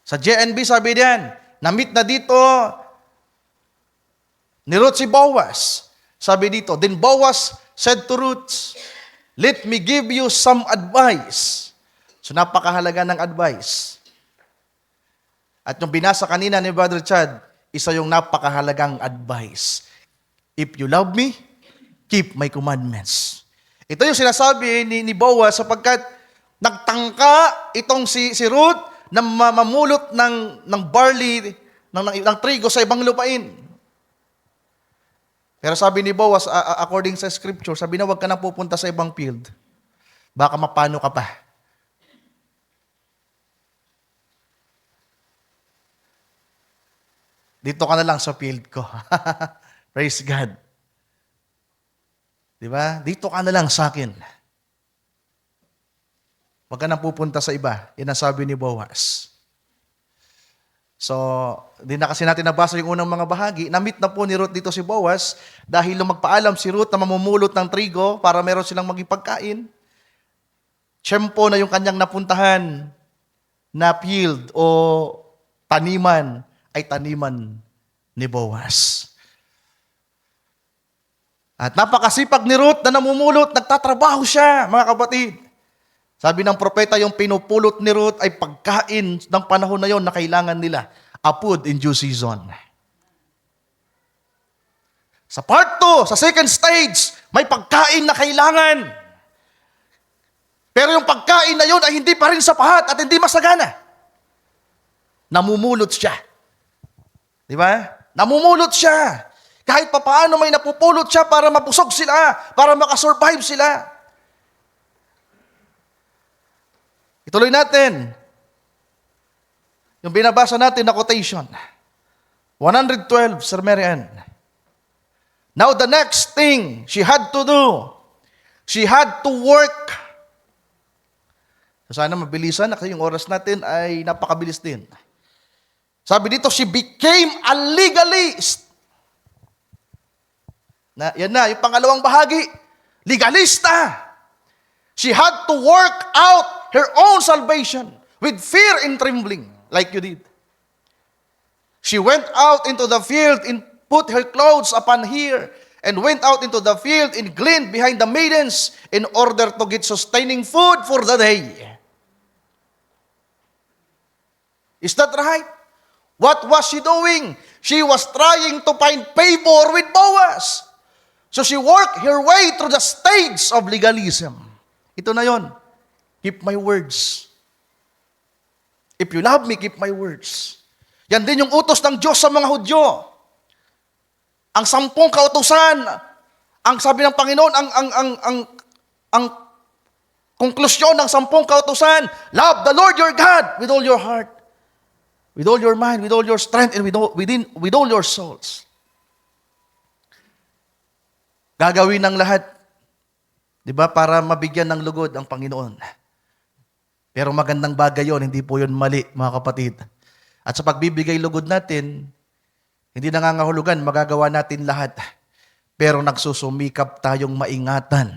sa JNB sabi diyan, na-meet na dito ni Ruth si Boaz. Sabi dito, then Boaz said to Ruth, let me give you some advice. So napakahalaga ng advice. At yung binasa kanina ni Brother Chad, isa yung napakahalagang advice. If you love me, keep my commandments. Ito yung sinasabi ni Boaz sapagkat nagtangka itong si Ruth na mamulot ng barley, ng trigo sa ibang lupain. Pero sabi ni Boaz, according sa scripture, sabi na huwag ka na pupunta sa ibang field. Baka mapano ka pa. Dito ka na lang sa field ko. Praise God. Di ba? Dito ka na lang sa akin. Huwag ka na pupunta sa iba. Yan ang sabi ni Boaz. So, di na kasi natin nabasa yung unang mga bahagi. Na-meet na po ni Ruth dito si Boaz dahil magpaalam si Ruth na mamumulot ng trigo para meron silang maging pagkain. Tiyempo na yung kanyang napuntahan na field o taniman ay taniman ni Boaz. At napakasipag ni Ruth na namumulot, nagtatrabaho siya, mga kapatid. Sabi ng propeta, yung pinupulot ni Ruth ay pagkain ng panahon na yon na kailangan nila. A food in due season. Sa part 2, sa second stage, may pagkain na kailangan. Pero yung pagkain na yon ay hindi pa rin sapat at hindi masagana. Namumulot siya. Di ba? Namumulot siya. Kahit papaano may napupulot siya para mapusog sila, para makasurvive sila. Ituloy natin. Yung binabasa natin na quotation. 112, Sir Marian. Now the next thing she had to do, she had to work. So sana mabilisan na kasi yung oras natin ay napakabilis din. Sabi dito, she became a legalist. Yan na, yung pangalawang bahagi. Legalista. She had to work out her own salvation with fear and trembling, like you did. She went out into the field and put her clothes upon her, and went out into the field and gleaned behind the maidens in order to get sustaining food for the day. Is that right? What was she doing? She was trying to find favor with Boaz. So she worked her way through the stage of legalism. Ito na yon. Keep my words. If you love me, keep my words. Yan din yung utos ng Diyos sa mga Hudyo. Ang 10 kautusan, ang sabi ng Panginoon, ang konklusyon ng 10 kautusan, love the Lord your God with all your heart, with all your mind, with all your strength, and with all your souls. Gagawin ng lahat, di ba, para mabigyan ng lugod ang Panginoon. Pero magandang bagay yon, hindi po yun mali, mga kapatid. At sa pagbibigay lugod natin, Hindi nangangahulugan, magagawa natin lahat. Pero nagsusumikap tayong maingatan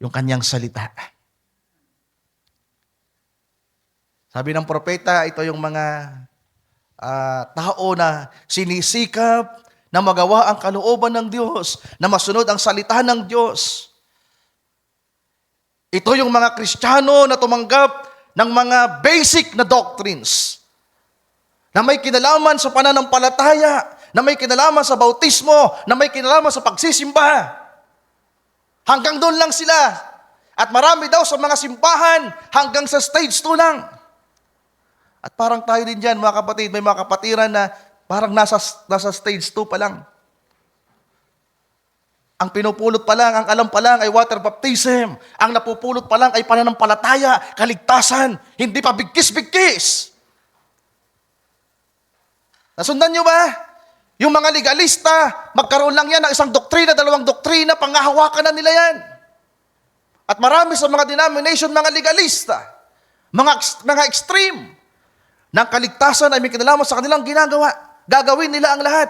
yung kanyang salita. Sabi ng propeta, ito yung mga tao na sinisikap na magawa ang kalooban ng Diyos, na masunod ang salita ng Diyos. Ito yung mga Kristiyano na tumanggap ng mga basic na doctrines na may kinalaman sa pananampalataya, na may kinalaman sa bautismo, na may kinalaman sa pagsisimba. Hanggang doon lang sila. At marami daw sa mga simbahan hanggang sa stage 2 lang. At parang tayo din dyan, mga kapatid, may mga kapatiran na parang nasa stage 2 pa lang. Ang pinupulot pa lang, ang alam pa lang ay water baptism. Ang napupulot pa lang ay pananampalataya, kaligtasan, hindi pa bigkis-bigkis. Nasundan nyo ba? Yung mga legalista, magkaroon lang yan ng isang doktrina, dalawang doktrina, pangahawakan na nila yan. At marami sa mga denomination, mga legalista, mga extreme, ng kaligtasan ay may kinalaman sa kanilang ginagawa. Gagawin nila ang lahat.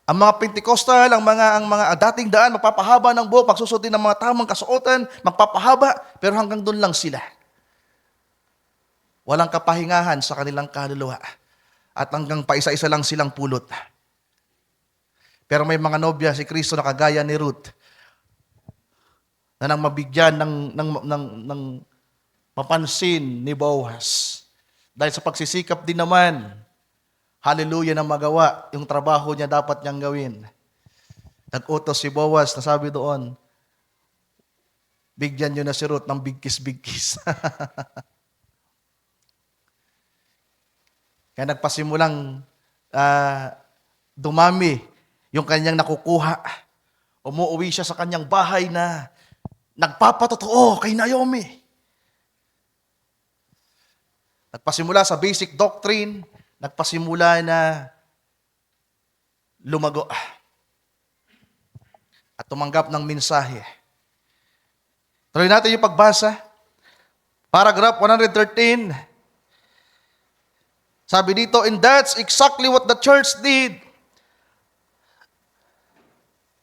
Ang mga Pentecostal, ang mga dating daan, magpapahaba ng buhok, pagsusundin ng mga tamang kasuotan, magpapahaba, pero hanggang doon lang sila. Walang kapahingahan sa kanilang kaluluwa. At hanggang paisa-isa lang silang pulot. Pero may mga nobya si Kristo na kagaya ni Ruth, na nang mabigyan ng mapansin ni Boaz. Dahil sa pagsisikap din naman, hallelujah, na magawa yung trabaho niya dapat niyang gawin. Nag-utos si Boaz na sabi doon, bigyan niyo na si Ruth ng bigkis-bigkis. Kaya nagpasimulang dumami yung kanyang nakukuha. Umuwi siya sa kanyang bahay na nagpapatotoo kay Naomi. Nagpasimula sa basic doctrine, nagpasimula na lumago at tumanggap ng mensahe. Tuloy natin yung pagbasa. Paragraph 113. Sabi dito, and that's exactly what the church did.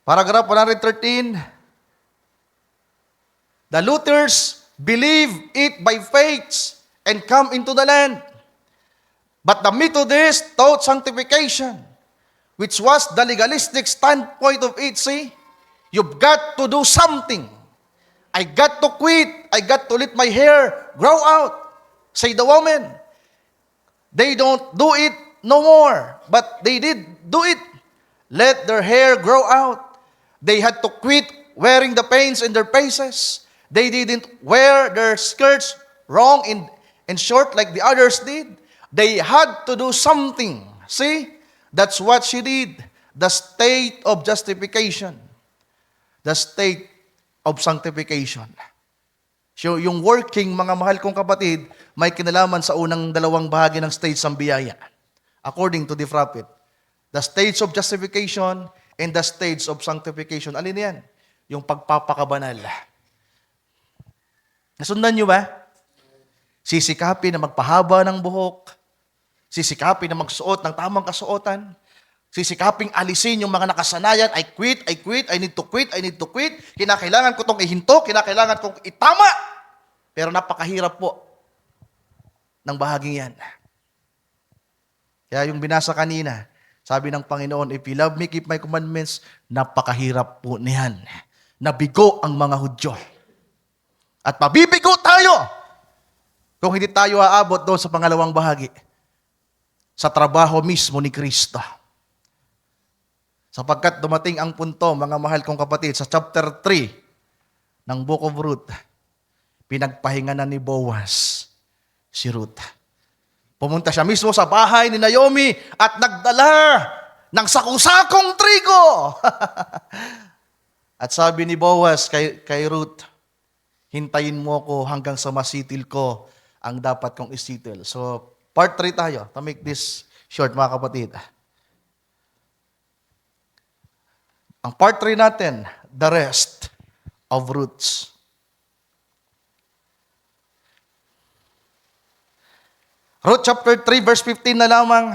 Paragraph 113. The Luthers believed it by faith and come into the land. But the Methodists taught sanctification, which was the legalistic standpoint of it. See, you've got to do something. I got to quit. I got to let my hair grow out, say the woman. They don't do it no more, but they did do it. Let their hair grow out. They had to quit wearing the pains in their faces. They didn't wear their skirts long and short like the others did. They had to do something. See? That's what she did. The state of justification. The state of sanctification. So, yung working, mga mahal kong kapatid, may kinalaman sa unang dalawang bahagi ng stage ng biyaya. According to the prophet. The stage of justification and the stage of sanctification. Alin yan? Yung pagpapakabanal. Nasundan nyo ba? Sisikapin na magpahaba ng buhok. Sisikapin na magsuot ng tamang kasuotan. Sisikaping alisin yung mga nakasanayan. I quit, I need to quit, I need to quit. Kinakailangan ko itong ihinto, kinakailangan kong itama. Pero napakahirap po ng bahaging yan. Kaya yung binasa kanina, sabi ng Panginoon, if you love me, keep my commandments, napakahirap po niyan. Nabigo ang mga Hudyo. At mabibigo tayo kung hindi tayo aabot doon sa pangalawang bahagi. Sa trabaho mismo ni Kristo. Sapagkat dumating ang punto, mga mahal kong kapatid, sa chapter 3 ng Book of Ruth, pinagpahinga na ni Boaz si Ruth. Pumunta siya mismo sa bahay ni Naomi at nagdala ng sakusakong trigo. At sabi ni Boaz kay Ruth, hintayin mo ko hanggang sa masitil ko ang dapat kong isitil. So, part 3 tayo, to make this short, mga kapatid. Ang part 3 natin, the rest of roots. Ruth chapter 3 verse 15 na lamang.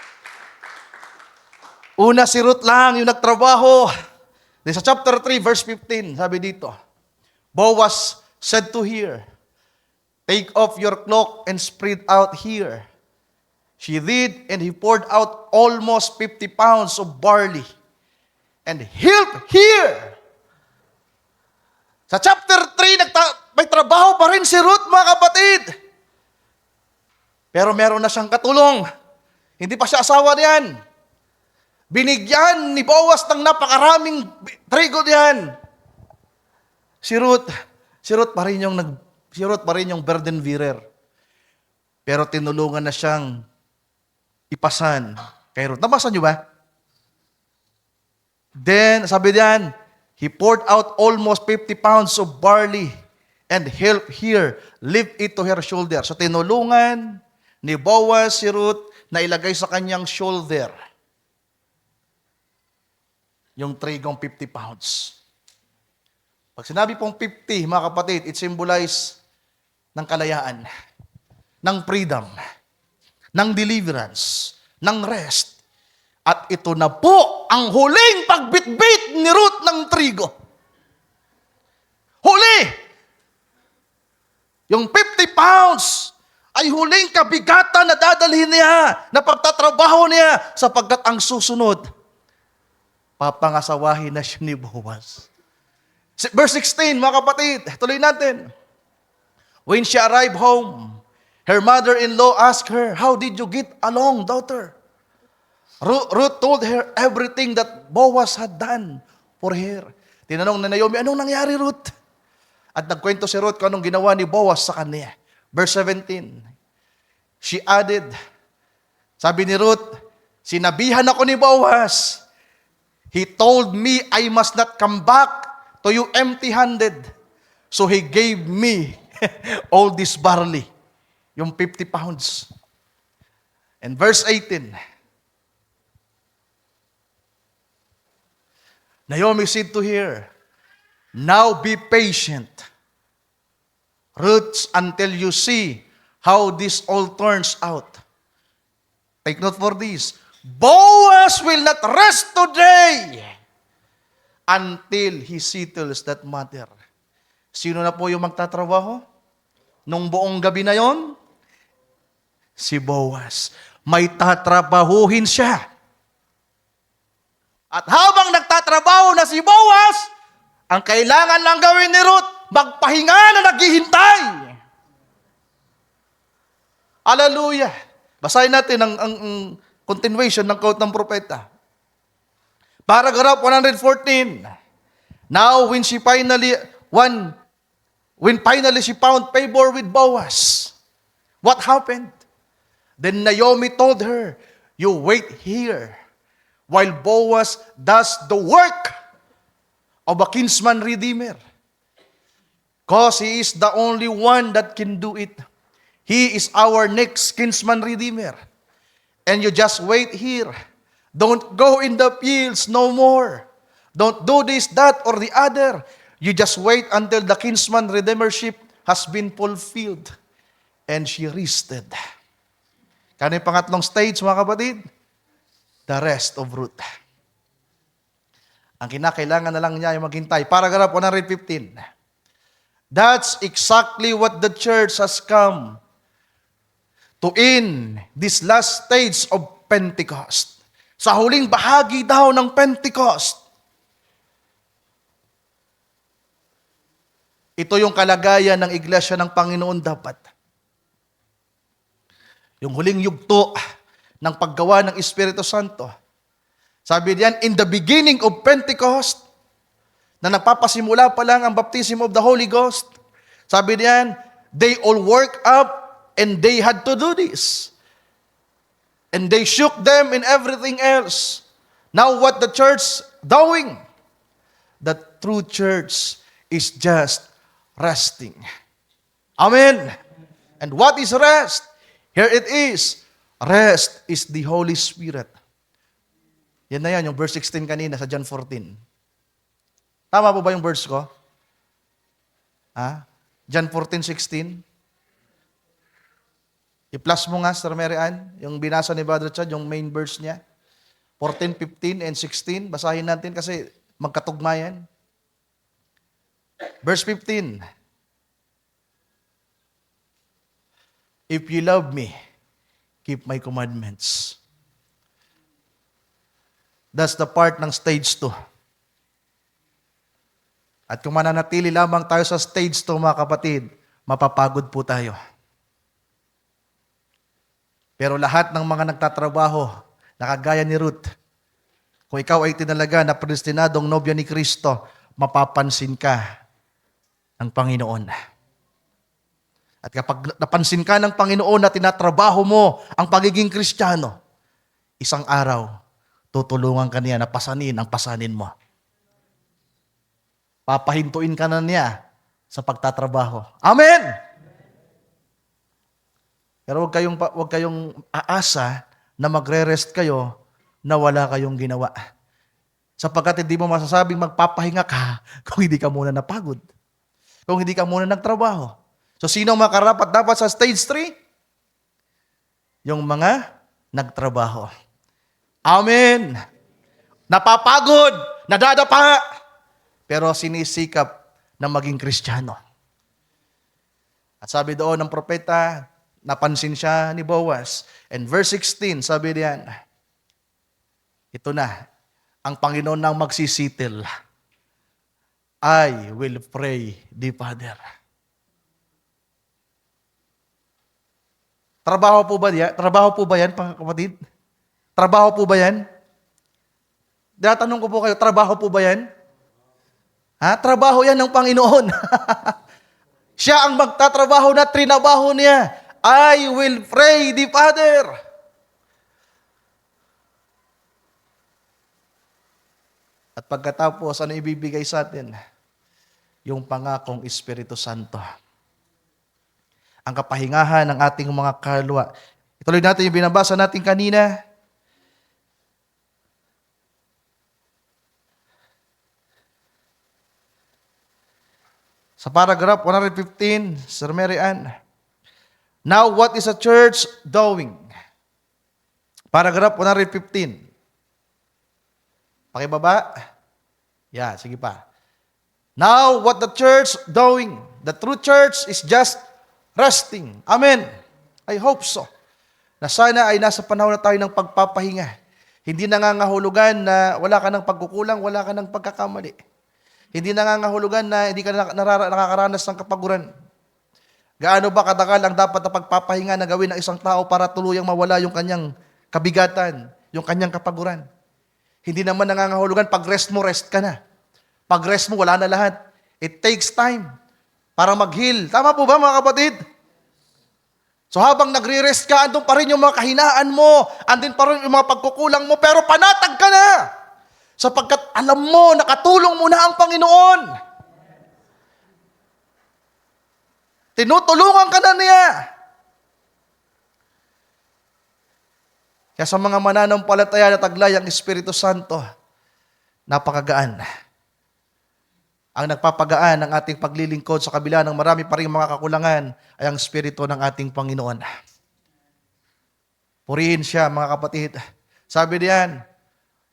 Una si Ruth lang yung nagtrabaho. Sa chapter 3, verse 15, sabi dito, Boaz said to her, take off your cloak and spread out here. She did, and he poured out almost 50 pounds of barley and help here. Sa chapter 3, may trabaho pa rin si Ruth, mga kapatid. Pero meron na siyang katulong. Hindi pa siya asawa niyan. Binigyan ni Boaz ng napakaraming trigo diyan. Si Ruth pa rin yung burden bearer. Pero tinulungan na siyang ipasan kay Ruth. Nabasa niyo ba? Then, sabi diyan, he poured out almost 50 pounds of barley and help here, lift it to her shoulder. So tinulungan ni Boaz si Ruth na ilagay sa kanyang shoulder yung trigong 50 pounds. Pag sinabi pong 50, mga kapatid, it symbolize ng kalayaan, ng freedom, ng deliverance, ng rest. At ito na po ang huling pagbitbit ni Ruth ng trigo. Huli! Yung 50 pounds ay huling kabigatan na dadalhin niya, na pagtatrabaho niya, sapagkat ang susunod, papangasawahin na siya ni Boaz. Verse 16, mga kapatid, tuloy natin. When she arrived home, her mother-in-law asked her, how did you get along, daughter? Ruth told her everything that Boaz had done for her. Tinanong na Naomi, anong nangyari, Ruth? At nagkwento si Ruth kung anong ginawa ni Boaz sa kanya. Verse 17, she added, sabi ni Ruth, sinabihan ako ni Boaz, he told me I must not come back to you empty-handed. So he gave me all this barley, yung 50 pounds. And verse 18, Naomi said to her, now be patient, Ruth, until you see how this all turns out. Take note for this. Boaz will not rest today until he settles that matter. Sino na po yung magtatrabaho? Nung buong gabi na yon? Si Boaz. May tatrabahuhin siya. At habang nagtatrabaho na si Boaz, ang kailangan lang gawin ni Ruth, magpahinga na naghihintay. Hallelujah. Basahin natin ang continuation ng quote ng propeta. Paragraph 114. Now when finally she found favor with Boaz, what happened? Then Naomi told her, you wait here while Boaz does the work of a kinsman redeemer. Because he is the only one that can do it. He is our next kinsman redeemer. And you just wait here. Don't go in the fields no more. Don't do this, that, or the other. You just wait until the kinsman redeemership has been fulfilled. And she rested. Kano yung pangatlong stage, mga kapatid? The rest of Ruth. Ang kinakailangan na lang niya ay maghintay. Paragraph 115. That's exactly what the church has come to in this last stage of Pentecost. Sa huling bahagi daw ng Pentecost. Ito yung kalagayan ng iglesia ng Panginoon dapat. Yung huling yugto ng paggawa ng Espiritu Santo. Sabi diyan, in the beginning of Pentecost, na nagpapasimula pa lang ang baptism of the Holy Ghost, sabi diyan, they all work up and they had to do this. And they shook them in everything else. Now what the church doing? The true church is just resting. Amen. And what is rest? Here it is. Rest is the Holy Spirit. Yan na yan, yung verse 16 kanina sa John 14. Tama po ba yung verse ko? John 14:16. I-plus mo nga, Sir Mary Ann, yung binasa ni Brother Chad, yung main verse niya. 14, 15, and 16. Basahin natin kasi magkatugma yan. Verse 15. If you love me, keep my commandments. That's the part ng stage 2. At kung mananatili lamang tayo sa stage 2, mga kapatid, mapapagod po tayo. Pero lahat ng mga nagtatrabaho, nakagaya ni Ruth, kung ikaw ay tinalaga na predestinadong nobya ni Kristo, mapapansin ka ng Panginoon. At kapag napansin ka ng Panginoon na tinatrabaho mo ang pagiging Kristiyano, isang araw, tutulungan ka niya na pasanin ang pasanin mo. Papahintuin ka na niya sa pagtatrabaho. Amen! Pero huwag kayong aasa na magre-rest kayo na wala kayong ginawa. Sapagkat hindi mo masasabing magpapahinga ka kung hindi ka muna napagod. Kung hindi ka muna nagtrabaho. So, sino ang makarapat dapat sa stage 3? Yung mga nagtrabaho. Amen! Napapagod, nadadapa, pero sinisikap na maging Kristiyano. At sabi doon ng propeta, napansin siya ni Boaz. And verse 16, sabi diyan, ito na, ang Panginoon nang magsisitil. I will pray the Father. Trabaho po ba yan? Trabaho po ba yan, kapatid? Trabaho po ba yan? Tinatanong ko po kayo, trabaho po ba yan? Ha? Trabaho yan ng Panginoon. Siya ang magtatrabaho na trinabaho niya. I will pray the Father. At pagkatapos, ano ibibigay sa atin? Yung pangakong Espiritu Santo. Ang kapahingahan ng ating mga kaluluwa. Ituloy natin yung binabasa natin kanina. Sa paragraph 115, Sir Mary Ann. Now, what is a church doing? Paragraph 115. Pakibaba. Yeah, sige pa. Now, what the church doing? The true church is just resting. Amen. I hope so. Na sana ay nasa panahon na tayo ng pagpapahinga. Hindi nangangahulugan na wala ka ng pagkukulang, wala ka ng pagkakamali. Hindi nangangahulugan na hindi ka nakakaranas ng kapaguran. Gaano ba katagal ang dapat na pagpapahinga na gawin ng isang tao para tuluyang mawala yung kanyang kabigatan, yung kanyang kapaguran? Hindi naman nangangahulugan, pag rest mo, rest ka na. Pag rest mo, wala na lahat. It takes time para mag-heal. Tama po ba, mga kapatid? So habang nagre-rest ka, andun pa rin yung mga kahinaan mo, andun pa rin yung mga pagkukulang mo, pero panatag ka na. Sapagkat alam mo, nakatulong mo na ang Panginoon. Tinutulungan ka na niya. Kaya sa mga mananampalataya na taglay ang Espiritu Santo, napakagaan. Ang nagpapagaan ng ating paglilingkod sa kabila ng marami pa rin mga kakulangan ay ang Espiritu ng ating Panginoon. Purihin siya, mga kapatid. Sabi diyan,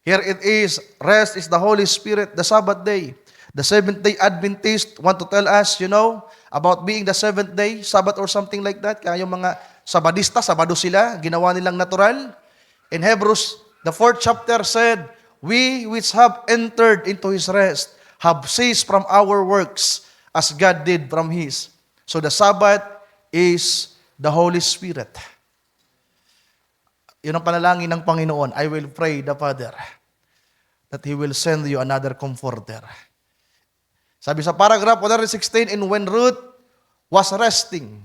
here it is, rest is the Holy Spirit, the Sabbath day. The Seventh-day Adventist want to tell us, about being the seventh day, Sabbath or something like that. Kaya yung mga Sabadista, Sabado sila, ginawa nilang natural. In Hebrews, the 4th chapter said, we which have entered into His rest have ceased from our works as God did from His. So the Sabbath is the Holy Spirit. Yun ang panalangin ng Panginoon. I will pray the Father that He will send you another comforter. Sabi sa paragraph 116, and when Ruth was resting,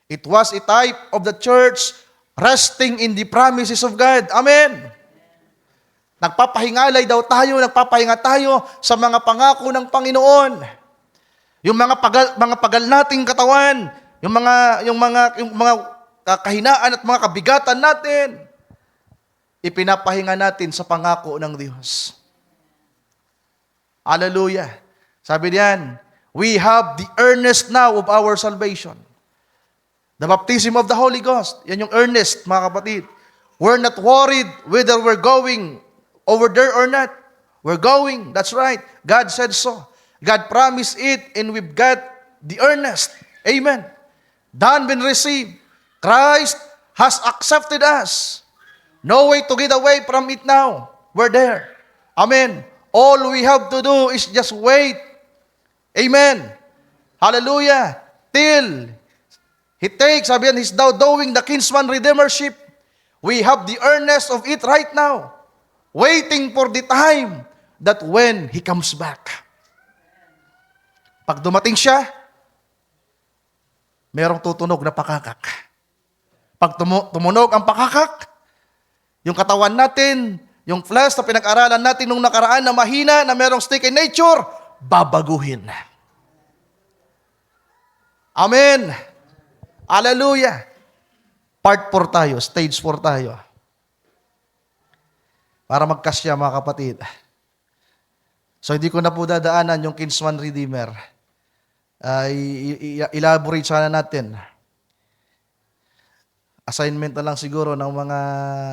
it was a type of the church resting in the promises of God. Amen. Nagpapahingalay daw tayo, nagpapahinga tayo sa mga pangako ng Panginoon. Yung mga pagal nating katawan, yung mga kahinaan at mga kabigatan natin, ipinapahinga natin sa pangako ng Diyos. Hallelujah. Sabi diyan, we have the earnest now of our salvation. The baptism of the Holy Ghost. Yan yung earnest, mga kapatid. We're not worried whether we're going over there or not. We're going. That's right. God said so. God promised it, and we've got the earnest. Amen. Done been received. Christ has accepted us. No way to get away from it now. We're there. Amen. All we have to do is just wait. Amen. Hallelujah. Till He takes, sabi yan, He's now doing the kinsman redeemership. We have the earnest of it right now. Waiting for the time that when He comes back. Pag dumating siya, merong tutunog na pakakak. Pag tumunog ang pakakak, yung katawan natin, yung flesh na pinag-aralan natin nung nakaraan na mahina, na merong sticky nature, babaguhin. Amen. Hallelujah. Part 4 tayo, stage 4 tayo. Para magkasya mga kapatid. So hindi ko na po dadaanan yung kinsman redeemer. Elaborate sana natin. Assignment na lang siguro ng mga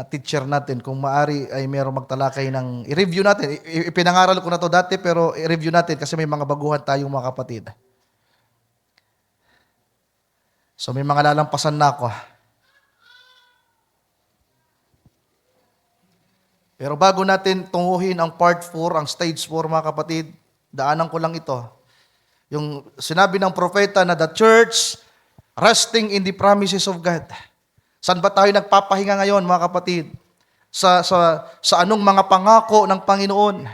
teacher natin. Kung maari ay mayroong magtalakay ng i-review natin. Ipinangaral ko na to dati pero i-review natin kasi may mga baguhan tayong mga kapatid. So may mga lalampasan na ako. Pero bago natin tunguhin ang part 4, ang stage 4 mga kapatid, daanan ko lang ito. Yung sinabi ng propeta na the church resting in the promises of God. Saan ba tayo nagpapahinga ngayon mga kapatid? Sa anong mga pangako ng Panginoon?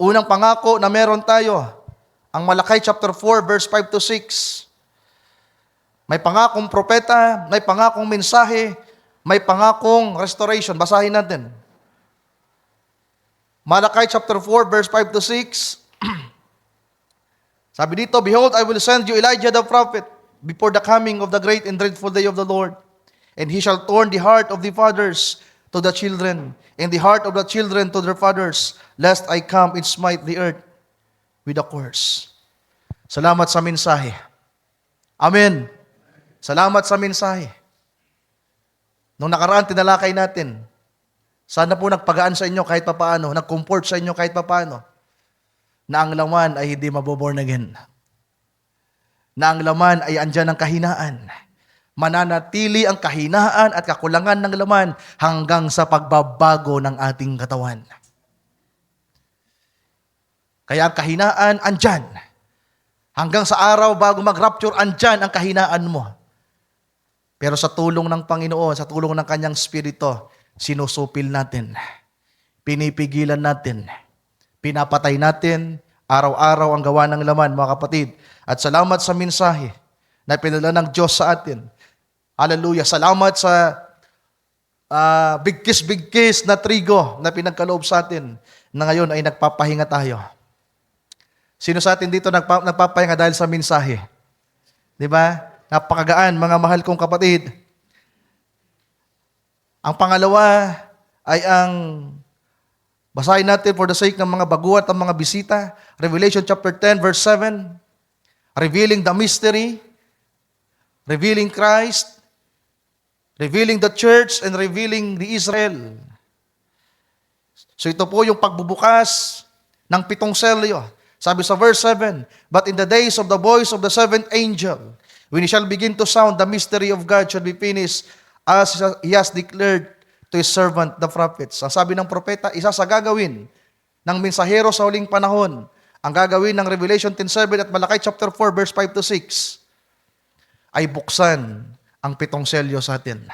Unang pangako na meron tayo, ang Malakay chapter 4 verse 5 to 6. May pangakong propeta, may pangakong mensahe, may pangakong restoration. Basahin natin. Malakay chapter 4 verse 5 to 6. Sabi dito, behold, I will send you Elijah the prophet before the coming of the great and dreadful day of the Lord. And he shall turn the heart of the fathers to the children, and the heart of the children to their fathers, lest I come and smite the earth with a curse. Salamat sa mensahe. Amen. Salamat sa mensahe. Nung nakaraan, tinalakay natin. Sana po nagpagaan sa inyo kahit papaano, nag-comfort sa inyo kahit papaano, na ang laman ay hindi maboborn again. Na ang laman ay andyan ang kahinaan. Mananatili ang kahinaan at kakulangan ng laman hanggang sa pagbabago ng ating katawan. Kaya ang kahinaan andyan. Hanggang sa araw bago mag-rapture, andyan ang kahinaan mo. Pero sa tulong ng Panginoon, sa tulong ng Kanyang Espiritu, sinusupil natin, pinipigilan natin, pinapatay natin, araw-araw ang gawa ng laman, mga kapatid. At salamat sa mensahe na pinadala ng Diyos sa atin. Hallelujah. Salamat sa bigkis-bigkis na trigo na pinagkaloob sa atin na ngayon ay nagpapahinga tayo. Sino sa atin dito nagpapahinga dahil sa mensahe? Di ba? Napakagaan, mga mahal kong kapatid. Ang pangalawa ay ang basahin natin for the sake ng mga baguhat at mga bisita. Revelation chapter 10 verse 7. Revealing the mystery, revealing Christ, revealing the church, and revealing the Israel. So ito po yung pagbubukas ng 7 selyo. Sabi sa verse 7, but in the days of the voice of the seventh angel, when he shall begin to sound, the mystery of God shall be finished as he has declared to his servant, the prophets. Ang sabi ng propeta, isa sa gagawin ng mensahero sa huling panahon, ang gagawin ng Revelation 10:7 at Malakay chapter 4 verse 5 to 6 ay buksan ang 7 selyo sa atin.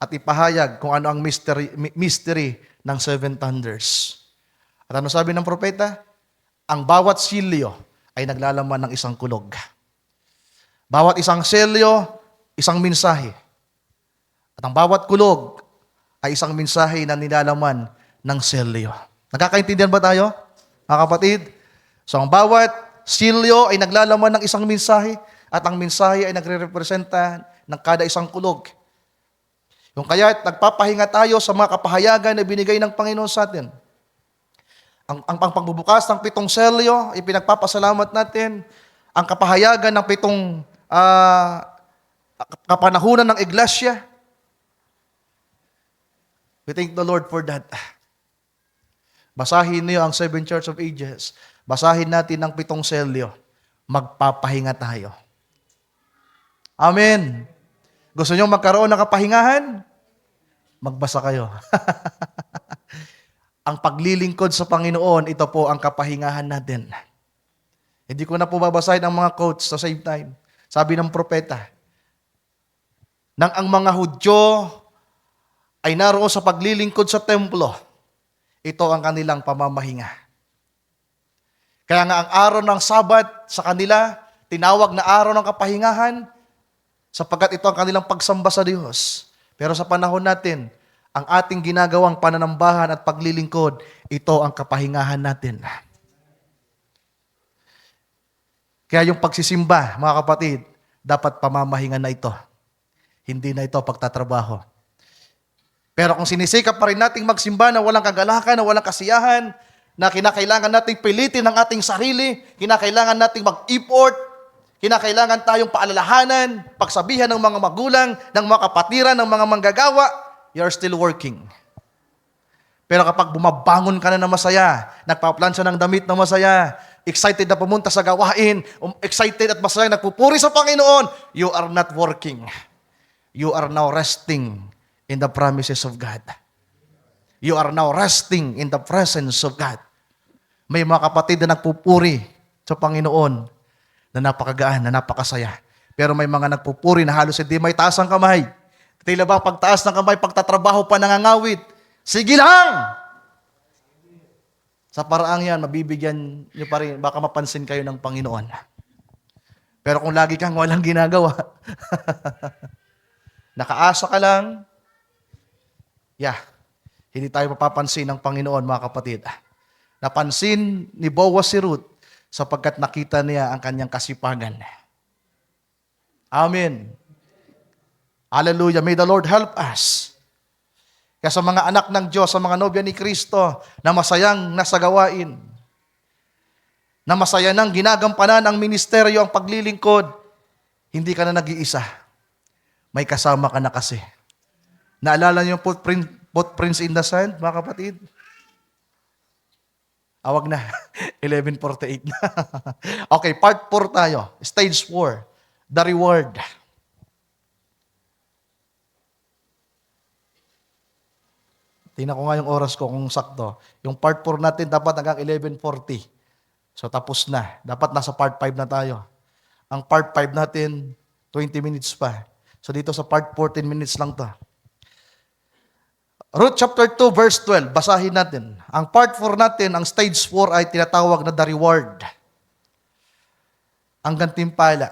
At ipahayag kung ano ang mystery ng 7 thunders. At ano sabi ng propeta? Ang bawat selyo ay naglalaman ng isang kulog. Bawat isang selyo, isang mensahe. At ang bawat kulog ay isang mensahe na nilalaman ng selyo. Nagkakaintindihan ba tayo, mga kapatid? So ang bawat selyo ay naglalaman ng isang mensahe at ang mensahe ay nagre-representa ng kada isang kulog. Yung kaya nagpapahinga tayo sa mga kapahayagan na binigay ng Panginoon sa atin. Ang pagbubukas ng 7 selyo, ipinagpapasalamat natin. Ang kapahayagan ng 7 kapanahunan ng iglesia. We thank the Lord for that. Basahin niyo ang 7 Church of Ages. Basahin natin ang 7 selyo. Magpapahinga tayo. Amen. Gusto niyo magkaroon ng kapahingahan? Magbasa kayo. Ang paglilingkod sa Panginoon, ito po ang kapahingahan natin. Hindi ko na po babasahin ang mga quotes sa same time. Sabi ng propeta, nang ang mga Hudyo ay naroon sa paglilingkod sa templo, ito ang kanilang pamamahinga. Kaya nga ang araw ng Sabat sa kanila, tinawag na araw ng kapahingahan, sapagkat ito ang kanilang pagsamba sa Diyos. Pero sa panahon natin, ang ating ginagawang pananambahan at paglilingkod, ito ang kapahingahan natin. Kaya yung pagsisimba, mga kapatid, dapat pamamahinga na ito. Hindi na ito pagtatrabaho. Pero kung sinisikap pa rin nating magsimba na walang kagalakan, na walang kasiyahan, na kinakailangan nating pilitin ang ating sarili, kinakailangan nating mag-effort, kinakailangan tayong paalalahanan, pagsabihan ng mga magulang, ng mga kapatiran, ng mga manggagawa, you're still working. Pero kapag bumabangon ka na ng masaya, nagpaplansya ng damit na masaya, excited na pumunta sa gawain, excited at masaya, nagpupuri sa Panginoon, you are not working. You are now resting in the promises of God. You are now resting in the presence of God. May mga kapatid na nagpupuri sa Panginoon na napakagaan, na napakasaya. Pero may mga nagpupuri na halos hindi may taas ang kamay. Tila ba pagtaas ng kamay, pagtatrabaho pa nangangawit? Sige lang! Sa paraang yan, mabibigyan nyo pa rin, baka mapansin kayo ng Panginoon. Pero kung lagi kang walang ginagawa, nakaasa ka lang, hindi tayo mapapansin ng Panginoon, mga kapatid. Napansin ni Boaz si Ruth sapagkat nakita niya ang kanyang kasipagan. Amen. Hallelujah. May the Lord help us. Kaya sa mga anak ng Diyos, sa mga nobya ni Kristo, na masayang nasa gawain, na masaya nang ginagampanan ang ministeryo, ang paglilingkod, hindi ka na nag-iisa. May kasama ka na kasi. Naalala niyo yung footprints in the sand, mga kapatid? Awag na. 11:48 na. Okay, part 4 tayo. Stage 4. The reward. Tingnan ko nga yung oras ko kung sakto. Yung part 4 natin dapat hanggang 11:40. So tapos na. Dapat nasa part 5 na tayo. Ang part 5 natin, 20 minutes pa. So dito sa part 14 minutes lang to. Ruth chapter 2 verse 12, basahin natin. Ang part 4 natin, ang stage 4 ay tinatawag na the reward. Ang gantimpala.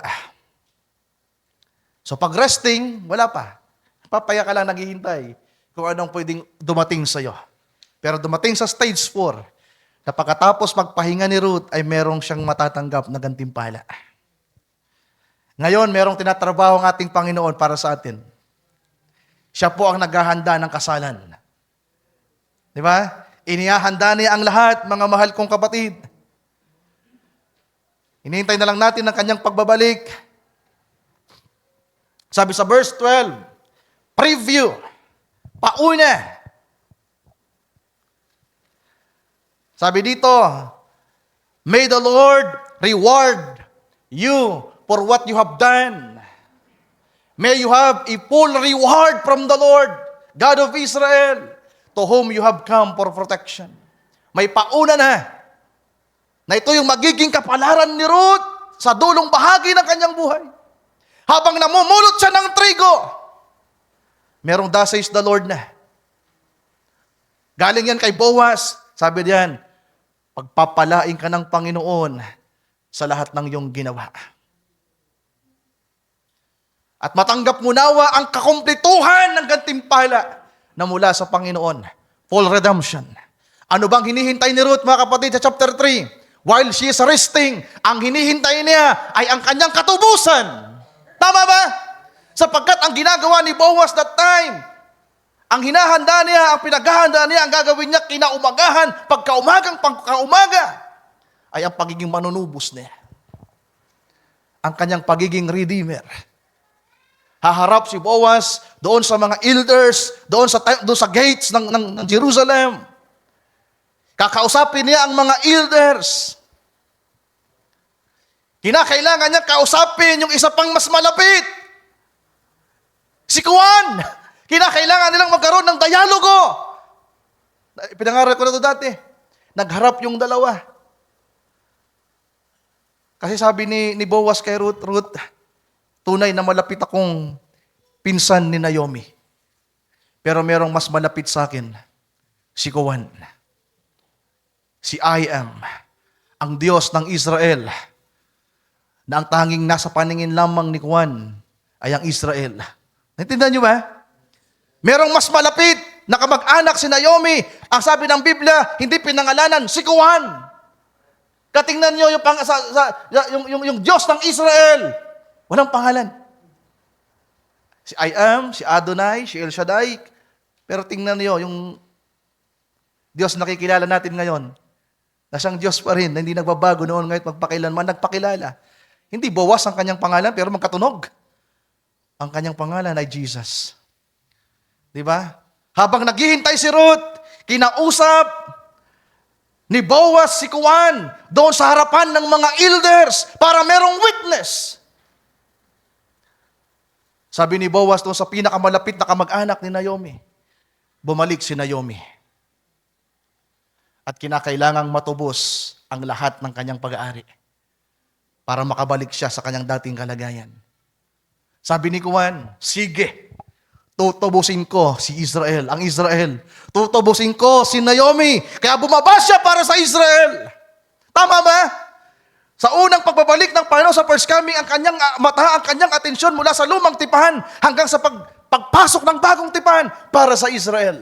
So pag resting, wala pa. Papaya ka lang naghihintay kung anong pwedeng dumating sa'yo. Pero dumating sa stage 4, na pagkatapos magpahinga ni Ruth, ay merong siyang matatanggap na gantimpala. Ngayon, merong tinatrabaho ang ating Panginoon para sa atin. Siya po ang naghahanda ng kasalan. Di ba? Inihahanda niya ang lahat, mga mahal kong kapatid. Hinihintay na lang natin ang kanyang pagbabalik. Sabi sa verse 12, preview, pauna. Sabi dito, may the Lord reward you for what you have done. May you have a full reward from the Lord, God of Israel, to whom you have come for protection. May pauna na ito yung magiging kapalaran ni Ruth sa dulong bahagi ng kanyang buhay. Habang namumulot siya ng trigo, merong thus says the Lord na. Galing yan kay Boaz. Sabi diyan, pagpapalain ka ng Panginoon sa lahat ng iyong ginawa. At matanggap mo nawa ang kakumpletuhan ng gantimpala na mula sa Panginoon. Full redemption. Ano bang hinihintay ni Ruth, mga kapatid, sa chapter 3? While she is resting, ang hinihintay niya ay ang kanyang katubusan. Tama ba? Sapagkat ang ginagawa ni Boaz that time, ang hinahanda niya, ang pinaghahanda niya, ang gagawin niya kinaumagahan, pagkaumaga, ay ang pagiging manunubos niya. Ang kanyang pagiging redeemer. Haharap si Boaz doon sa mga elders, doon sa gates ng Jerusalem. Kakausapin niya ang mga elders. Kinakailangan niya kausapin yung isa pang mas malapit. Si Juan. Kinakailangan nilang magkaroon ng dialogo. Pinangaral ko na ito dati. Nagharap yung dalawa. Kasi sabi ni Boaz kay Ruth, tunay na malapit akong pinsan ni Naomi. Pero merong mas malapit sa akin, si Juan. Si I am, ang Diyos ng Israel, na ang tanging nasa paningin lamang ni Juan ay ang Israel. Naintindihan niyo ba? Merong mas malapit na kamag-anak si Naomi. Ang sabi ng Biblia, hindi pinangalanan, si Juan. Katingnan niyo yung Diyos ng Israel. Walang pangalan. Si I am, si Adonai, si El Shaddai. Pero tingnan niyo yung Diyos na nakikilala natin ngayon. Na siyang Diyos pa rin, na hindi nagbabago noon ngayon magpakilanman, nagpakilala. Hindi Boaz ang kanyang pangalan, pero magkatunog. Ang kanyang pangalan ay Jesus. Di ba? Habang naghihintay si Ruth, kinausap ni Boaz si Juan doon sa harapan ng mga elders para merong witness. Sabi ni Boaz doon sa pinakamalapit na kamag-anak ni Naomi, bumalik si Naomi. At kinakailangang matubos ang lahat ng kanyang pag-aari para makabalik siya sa kanyang dating kalagayan. Sabi ni Juan, sige, tutubusin ko si Israel, ang Israel. Tutubusin ko si Naomi. Kaya bumaba siya para sa Israel. Tama ba? Sa unang pagbabalik ng Panginoon sa first coming, ang kanyang mata, ang kanyang atensyon mula sa lumang tipahan hanggang sa pagpasok ng bagong tipahan para sa Israel.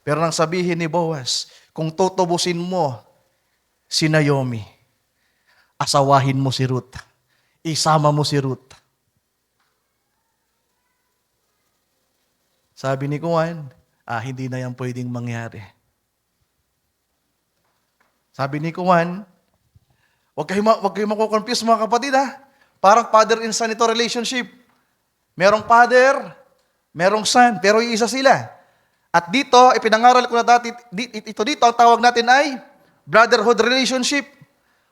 Pero nang sabihin ni Boaz, kung tutubusin mo si Naomi, asawahin mo si Ruth. Isama mo si Ruth. Sabi ni Juan, hindi na yan pwedeng mangyari. Sabi ni Juan, wag kayo mako-confuse mga kapatid ha. Parang father and son ito relationship. Merong father, merong son, pero iisa sila. At dito, ipinangaral ko na dati, dito, ang tawag natin ay brotherhood relationship.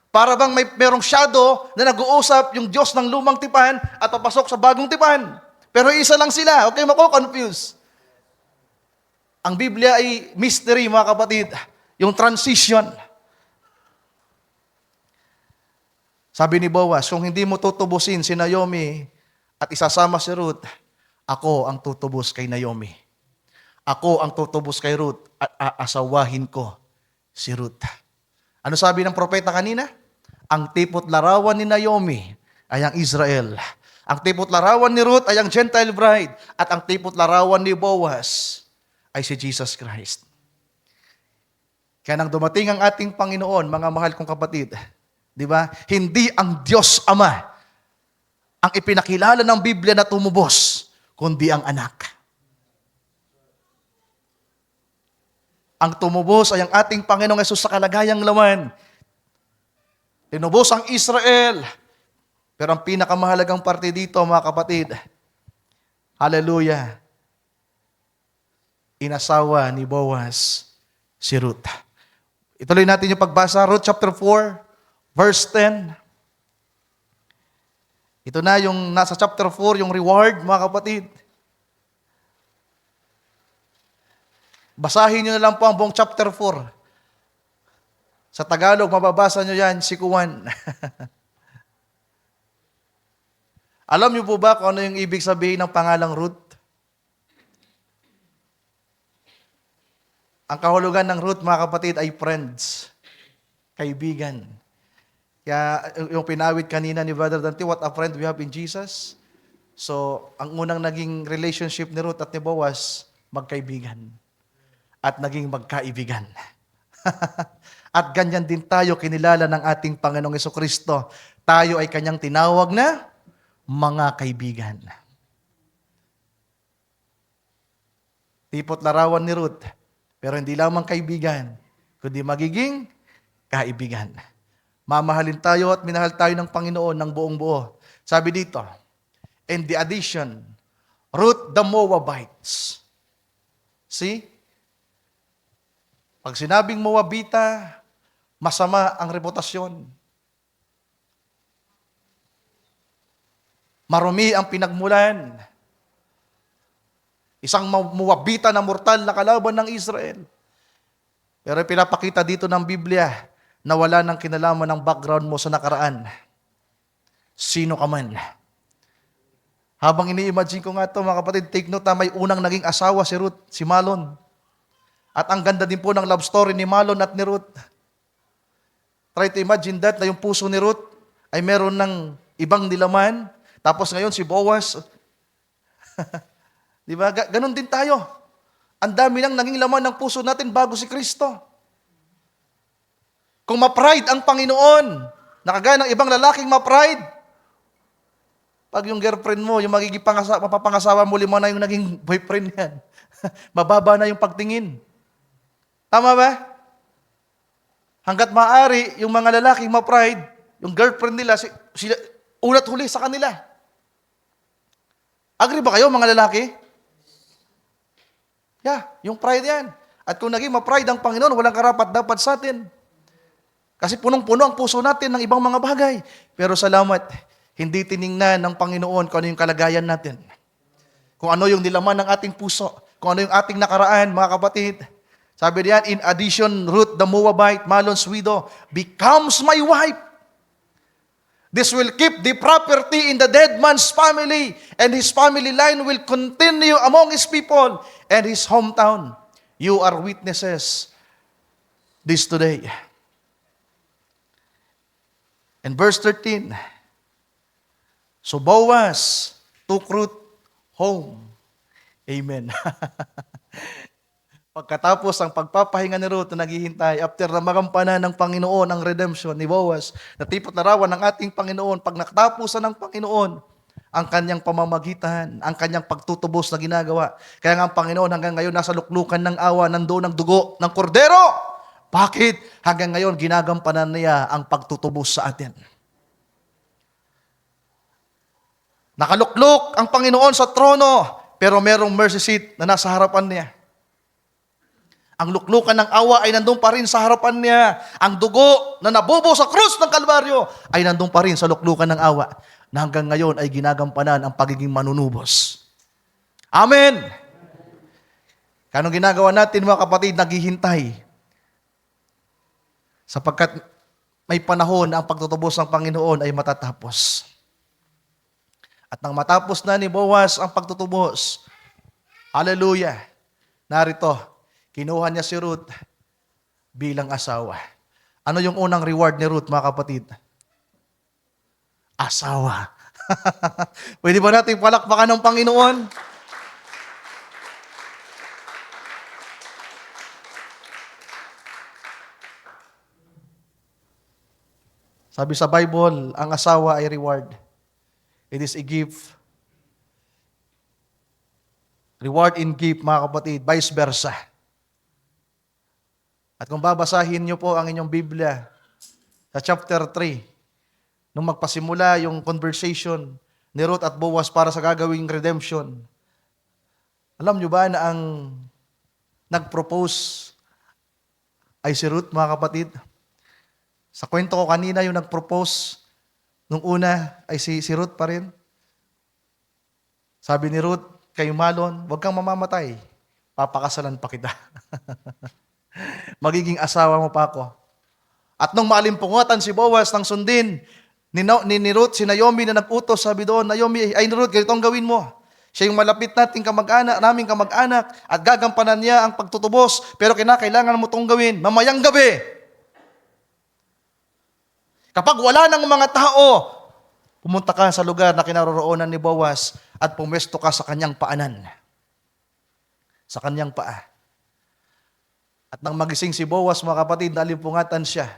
Para bang merong shadow na nag-uusap yung Diyos ng lumang tipahan at papasok sa bagong tipahan. Pero isa lang sila, okay, mako-confuse. Ang Biblia ay mystery, mga kapatid. Yung transition. Sabi ni Boaz, kung hindi mo tutubusin si Naomi at isasama si Ruth, ako ang tutubos kay Naomi. Ako ang tutubos kay Ruth at aasawahin ko si Ruth. Ano sabi ng propeta kanina? Ang tipot larawan ni Naomi ay ang Israel. Ang tipot larawan ni Ruth ay ang Gentile bride. At ang tipot larawan ni Boaz ay si Jesus Christ. Kaya nang dumating ang ating Panginoon, mga mahal kong kapatid, di ba? Hindi ang Diyos Ama ang ipinakilala ng Biblia na tumubos, kundi ang anak. Ang tumubos ay ang ating Panginoong Yesus sa kalagayang laman. Tinubos ang Israel. Pero ang pinakamahalagang parte dito, mga kapatid, hallelujah, inasawa ni Boaz si Ruth. Ituloy natin yung pagbasa, Ruth chapter 4, verse 10. Ito na yung nasa chapter 4, yung reward, mga kapatid. Basahin nyo na lang po ang buong chapter 4. Sa Tagalog, mababasa nyo yan, si Juan. Alam nyo po ba kung ano yung ibig sabihin ng pangalang Ruth? Ang kahulugan ng Ruth, mga kapatid, ay friends. Kaibigan. Kaya yung pinawit kanina ni Brother Dante, what a friend we have in Jesus. So, ang unang naging relationship ni Ruth at ni Boaz, magkaibigan. At naging magkaibigan. At ganyan din tayo kinilala ng ating Panginoong Jesucristo. Tayo ay kanyang tinawag na mga kaibigan. Tipot larawan ni Ruth, pero hindi lamang kaibigan, kundi magiging kaibigan. Mamahalin tayo at minahal tayo ng Panginoon ng buong buo. Sabi dito, and the addition, Ruth the Moabites. See? Pag sinabing Moabita, masama ang reputasyon. Marumi ang pinagmulan. Isang Moabita na mortal na kalaban ng Israel. Pero pinapakita dito ng Biblia na wala nang kinalaman ng background mo sa nakaraan. Sino ka man. Habang ini-imagine ko nga ito, mga kapatid, take note na may unang naging asawa si Ruth, si Malon. At ang ganda din po ng love story ni Malon at ni Ruth. Try to imagine that, na yung puso ni Ruth ay meron ng ibang nilaman. Tapos ngayon si Boaz. Di ba? Ganon din tayo. Ang dami nang naging laman ng puso natin bago si Kristo. Kung ma-pride ang Panginoon, nakagaya ng ibang lalaking ma-pride, pag yung girlfriend mo, yung magiging mapapangasawa mo, 5 na yung naging boyfriend yan. Mababa na yung pagtingin. Tama ba? Hanggat maaari, yung mga lalaking ma-pride, yung girlfriend nila, sila, ulat huli sa kanila. Agree ba kayo, mga lalaki? Yeah, yung pride yan. At kung naging ma-pride ang Panginoon, walang karapat-dapat sa atin. Kasi punong-puno ang puso natin ng ibang mga bagay. Pero salamat, hindi tiningnan ng Panginoon kung ano yung kalagayan natin. Kung ano yung nilaman ng ating puso. Kung ano yung ating nakaraan, mga kapatid. Sabi diyan, in addition, Ruth the Moabite, Malon's widow, becomes my wife. This will keep the property in the dead man's family, and his family line will continue among his people and his hometown. You are witnesses this today. And verse 13, so Boaz took Ruth home. Amen. Pagkatapos ang pagpapahinga ni Ruth na naghihintay, after na magampanan ng Panginoon ang redemption ni Boaz, natipot larawan ng ating Panginoon, pag nakatapusan ng Panginoon, ang kanyang pamamagitan, ang kanyang pagtutubos na ginagawa. Kaya nga ang Panginoon hanggang ngayon nasa luklukan ng awa, nandoon ang dugo ng kordero. Bakit? Hanggang ngayon ginagampanan niya ang pagtutubos sa atin. Nakaluklok ang Panginoon sa trono, pero merong mercy seat na nasa harapan niya. Ang luklukan ng awa ay nandun pa rin sa harapan niya. Ang dugo na nabubo sa krus ng Kalbaryo ay nandun pa rin sa luklukan ng awa na hanggang ngayon ay ginagampanan ang pagiging manunubos. Amen! Kanong ginagawa natin, mga kapatid, naghihintay. Sapagkat may panahon na ang pagtutubos ng Panginoon ay matatapos. At nang matapos na ni Boaz ang pagtutubos, hallelujah, narito, kinuha niya si Ruth bilang asawa. Ano yung unang reward ni Ruth, mga kapatid? Asawa. Pwede ba natin palakpakan ng Panginoon? Sabi sa Bible, ang asawa ay reward. It is a gift. Reward in gift, mga kapatid, vice versa. At kung babasahin niyo po ang inyong Biblia sa chapter 3, nung magpasimula yung conversation ni Ruth at Boaz para sa gagawing redemption, alam niyo ba na ang nag-propose ay si Ruth, mga kapatid? Sa kwento ko kanina, yung nag-propose nung una ay si Ruth pa rin. Sabi ni Ruth, kay Malon, huwag kang mamamatay, papakasalan pa kita. Magiging asawa mo pa ako. At nung maalimpungatan si Boaz nang sundin ni Ruth, si Naomi na nag-utos, sabi doon, Naomi, ay Ruth, ganito ang gawin mo. Siya yung malapit nating kamag-anak, naming kamag-anak, at gagampanan niya ang pagtutubos, pero kinakailangan mo itong gawin mamayang gabi. Kapag wala ng mga tao, pumunta ka sa lugar na kinaroroonan ni Boaz at pumesto ka sa kanyang paanan. Sa kanyang paa. At nang magising si Boaz, mga kapatid, nalimpungatan siya.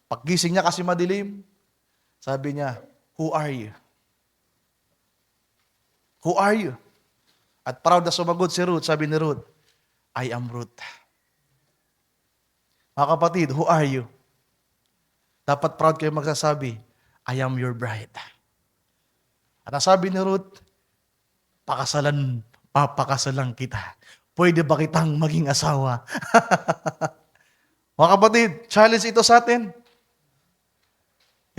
Paggising niya kasi madilim, sabi niya, who are you? Who are you? At proud na sumagot si Ruth, sabi ni Ruth, I am Ruth. Mga kapatid, who are you? Dapat proud kayo magsasabi, I am your bride. At ang sabi ni Ruth, papakasalan kita. Pwede ba kitang maging asawa? Mga kapatid, challenge ito sa atin.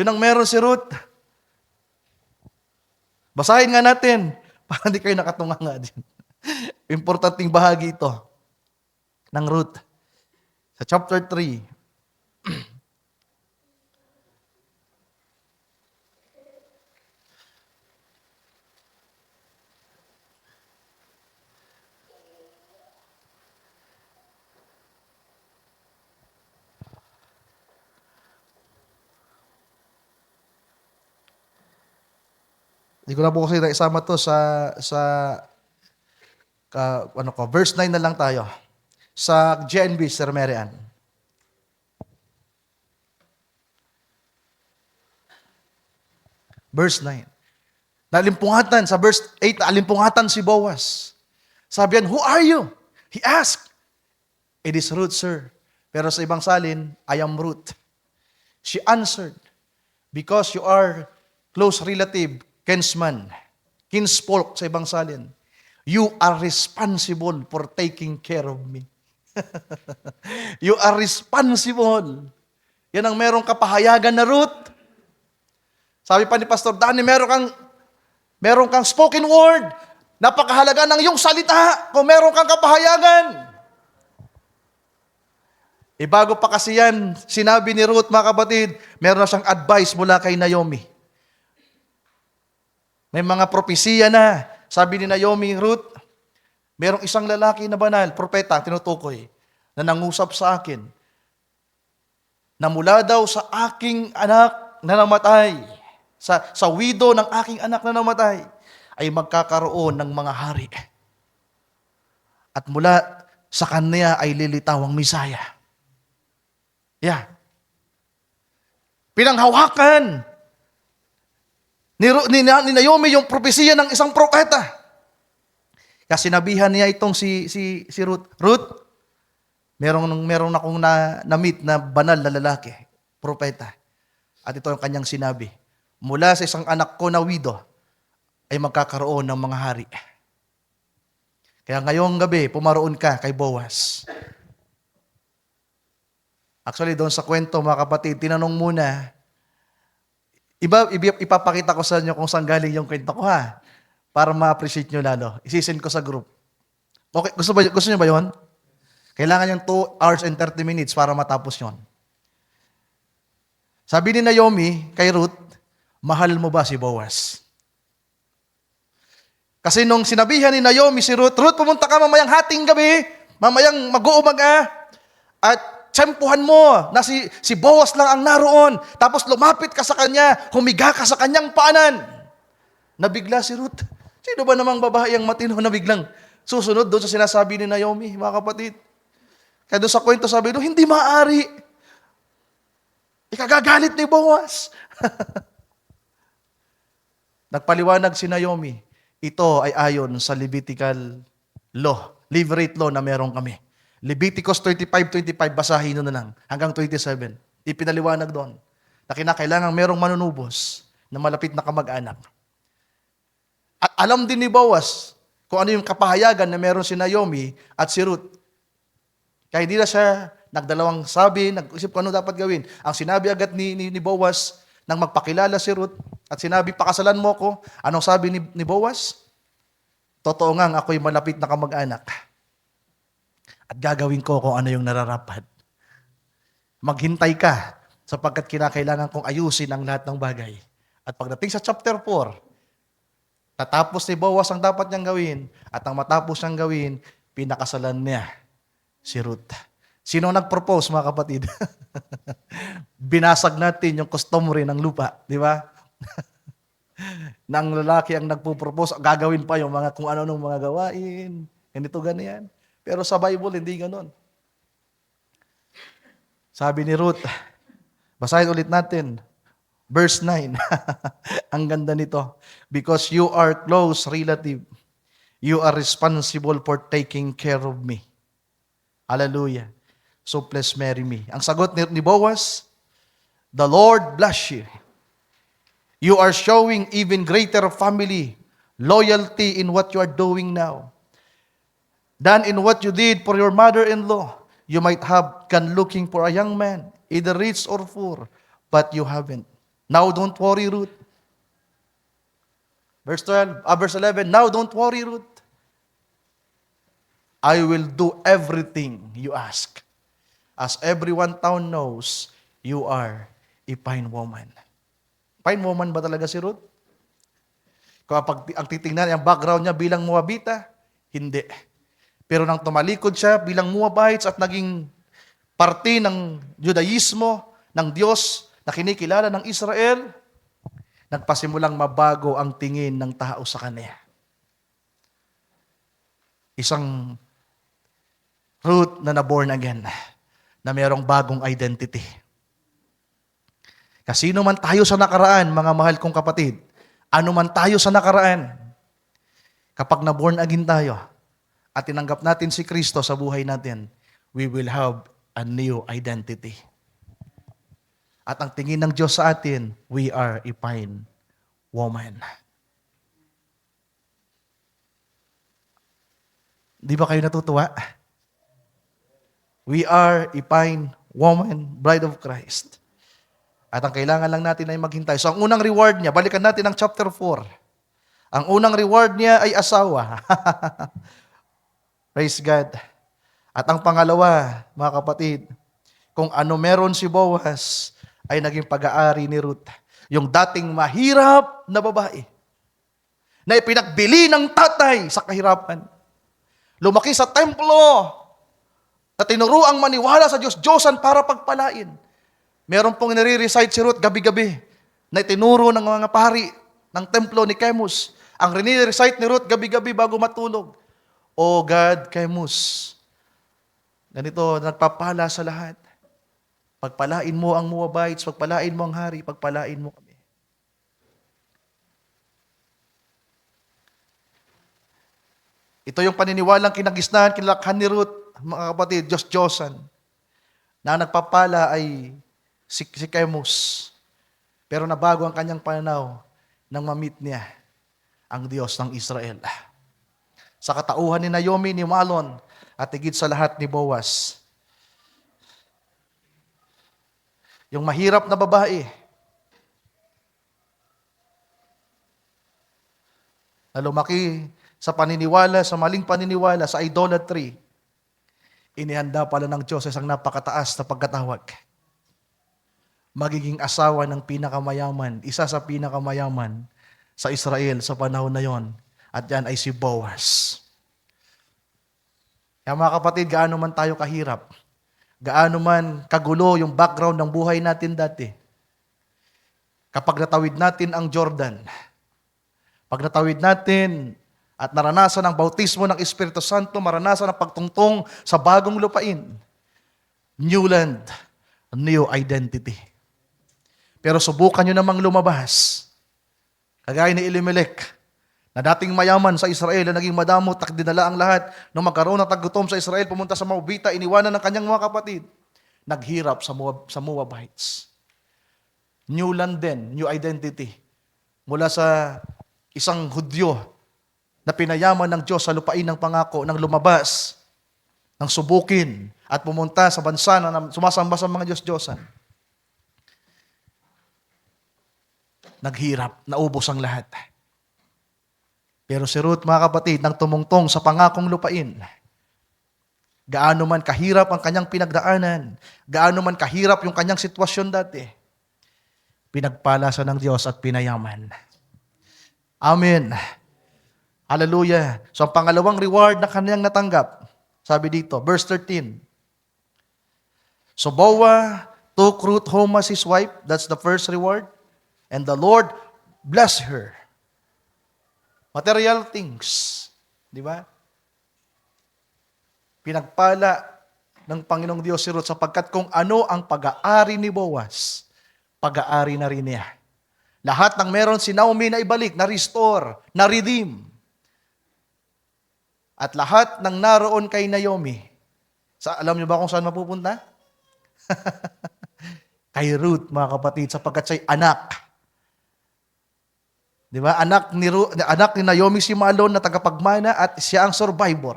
Yun ang meron si Ruth. Basahin nga natin, para hindi kayo nakatunga nga din. Importanteng bahagi ito ng Ruth. Sa chapter 3, hindi ko na po kasi isama to verse 9 na lang tayo. Sa GNB, Sir Marian. Verse 9. Nalimpungatan, sa verse 8, alimpungatan si Boaz. Sabi yan, who are you? He asked. It is Ruth, sir. Pero sa ibang salin, I am Ruth. She answered, because you are close relative, kinsman, kinsfolk sa ibang salin. You are responsible for taking care of me. You are responsible. Yan ang merong kapahayagan na Ruth. Sabi pa ni Pastor Danny, meron kang spoken word. Napakahalaga ng iyong salita kung meron kang kapahayagan. Bago pa kasi yan, sinabi ni Ruth, mga kapatid, meron na siyang advice mula kay Naomi. May mga propesiya na. Sabi ni Naomi, Ruth, merong isang lalaki na banal, propeta, tinutukoy, na nangusap sa akin, na mula daw sa aking anak na namatay, sa widow ng aking anak na namatay, ay magkakaroon ng mga hari. At mula sa kanya ay lilitaw ang Misaya. Yeah. Pinanghawakan ni Naomi yung propesiya ng isang propeta. Kaya sinabihan niya itong si Ruth. Ruth, merong akong na-meet na banal na lalaki, propeta. At ito ang kanyang sinabi. Mula sa isang anak ko na widow, ay magkakaroon ng mga hari. Kaya ngayong gabi, pumaroon ka kay Boaz. Actually, doon sa kwento, mga kapatid, tinanong muna, ipapakita ko sa inyo kung saan galing yung kwento ko, ha? Para ma-appreciate nyo lalo. Isisend ko sa group. Okay, gusto nyo ba yun? Kailangan yung 2 hours and 30 minutes para matapos yon. Sabi ni Naomi kay Ruth, mahal mo ba si Boaz? Kasi nung sinabihan ni Naomi si Ruth, Ruth, pumunta ka mamayang hating gabi, mamayang mag-uumaga, at tsempuhan mo na si Boaz lang ang naroon. Tapos lumapit ka sa kanya, humiga ka sa kanyang paanan. Nabigla si Ruth. Sino ba namang babae ang matino na biglang susunod doon sa sinasabi ni Naomi, mga kapatid? Kaya doon sa kwento sabi doon, hindi maaari. Ikagagalit ni Boaz. Nagpaliwanag si Naomi, ito ay ayon sa Levitical law, Levirate law na meron kami. Leviticus 35:25, basahin nyo na lang, hanggang 27. Ipinaliwanag doon na kinakailangan merong manunubos na malapit na kamag-anak. At alam din ni Boaz kung ano yung kapahayagan na meron si Naomi at si Ruth. Kaya hindi na siya nagdalawang sabi, nag-isip kung ano dapat gawin. Ang sinabi agad ni Boaz, nang magpakilala si Ruth, at sinabi, pakasalan mo ko. Anong sabi ni Boaz? Totoo nga, ako'y malapit na kamag-anak. At gagawin ko kung ano yung nararapat. Maghintay ka, sapagkat kinakailangan kong ayusin ang lahat ng bagay. At pagdating sa chapter 4, tatapos ni Boaz ang dapat niyang gawin, at ang matapos niyang gawin, pinakasalan niya si Ruth. Sino nag-propose, mga kapatid? Binasag natin yung customary ng lupa, di ba? Nang lalaki ang nagpo-propose, gagawin pa yung mga kung ano-anong mga gawain, ganito, ganyan. Pero sa Bible, hindi ganon. Sabi ni Ruth, basahin ulit natin, verse 9. Ang ganda nito. Because you are close relative, you are responsible for taking care of me. Hallelujah. So please marry me. Ang sagot ni Boaz, the Lord bless you You are showing even greater family loyalty in what you are doing now than in what you did for your mother-in-law. You might have gone looking for a young man, either rich or poor, but you haven't. Now don't worry, Ruth. Verse 11, now don't worry, Ruth. I will do everything you ask. As everyone town knows, you are a fine woman. Fine woman ba talaga si Ruth? Kapag ang titingnan, ang background niya bilang Moabita, hindi. Pero nang tumalikod siya bilang Moabites at naging parte ng Judaismo, ng Diyos na kinikilala ng Israel, nagpasimulang mabago ang tingin ng tao sa kanya. Isang Ruth na naborn again, na mayroong bagong identity. Kasino man tayo sa nakaraan, mga mahal kong kapatid, ano man tayo sa nakaraan, kapag naborn again tayo at tinanggap natin si Kristo sa buhay natin, we will have a new identity. At ang tingin ng Diyos sa atin, we are a fine woman. Di ba kayo natutuwa? We are a fine woman, bride of Christ. At ang kailangan lang natin ay maghintay. So ang unang reward niya, balikan natin ang chapter 4. Ang unang reward niya ay asawa. Praise God. At ang pangalawa, mga kapatid, kung ano meron si Boaz, ay naging pag-aari ni Ruth. Yung dating mahirap na babae, na ipinagbili ng tatay sa kahirapan. Lumaki sa templo, na tinuruang maniwala sa Diyos-Diyosan para pagpalain. Meron pong nire-recite si Ruth gabi-gabi na itinuro ng mga pari ng templo ni Chemus. Ang nire-recite ni Ruth gabi-gabi bago matulog. O God, Chemus, ganito, nagpapala sa lahat. Pagpalain mo ang Moabites, pagpalain mo ang hari, pagpalain mo kami. Ito yung paniniwalang kinagisnahan, kinalakhan ni Ruth, mga kapatid, Diyos-Diyosan, na nagpapala ay si Chemus. Pero nabago ang kanyang pananaw nang ma-meet niya ang Diyos ng Israel. Sa katauhan ni Naomi, ni Malon, at higit sa lahat ni Boaz. Yung mahirap na babae, na lumaki sa paniniwala, sa maling paniniwala, sa idolatry, inihanda pala ng Diyos isang napakataas na pagkatawag. Magiging asawa ng pinakamayaman, isa sa pinakamayaman sa Israel sa panahon na yon. At yan ay si Boaz. Kaya mga kapatid, gaano man tayo kahirap, gaano man kagulo yung background ng buhay natin dati, kapag natawid natin ang Jordan, pag natawid natin at naranasan ang bautismo ng Espiritu Santo, maranasan ang pagtungtong sa bagong lupain, new land, new identity. Pero subukan nyo namang lumabas. Kagaya ni Elimelech, na dating mayaman sa Israel, na naging madamot at dinala ang lahat. Nung magkaroon ng taggutom sa Israel, pumunta sa Moabita, iniwanan ng kanyang mga kapatid. Naghirap sa Moabites. New land din, new identity. Mula sa isang Hudyo na pinayaman ng Diyos sa lupain ng pangako, nang lumabas, nang subukin, at pumunta sa bansa na sumasamba sa mga Diyos-Diyosan. Naghirap, naubos ang lahat. Pero si Ruth, mga kapatid, nang tumungtong sa pangakong lupain, gaano man kahirap ang kanyang pinagdaanan, gaano man kahirap yung kanyang sitwasyon dati, pinagpala siya ng Diyos at pinayaman. Amen. Hallelujah. So ang pangalawang reward na kanyang natanggap, sabi dito, verse 13. So Boaz took Ruth home as his wife, that's the first reward, and the Lord blessed her. Material things. Di ba? Pinagpala ng Panginoong Diyos si Ruth sapagkat kung ano ang pag-aari ni Boaz, pag-aari na rin niya. Lahat ng meron si Naomi na ibalik, na restore, na redeem. At lahat ng naroon kay Naomi, alam niyo ba kung saan mapupunta? Kay Ruth, mga kapatid, sapagkat siya'y anak Di ba? Anak ni Naomi si Malon na tagapagmana at siya ang survivor.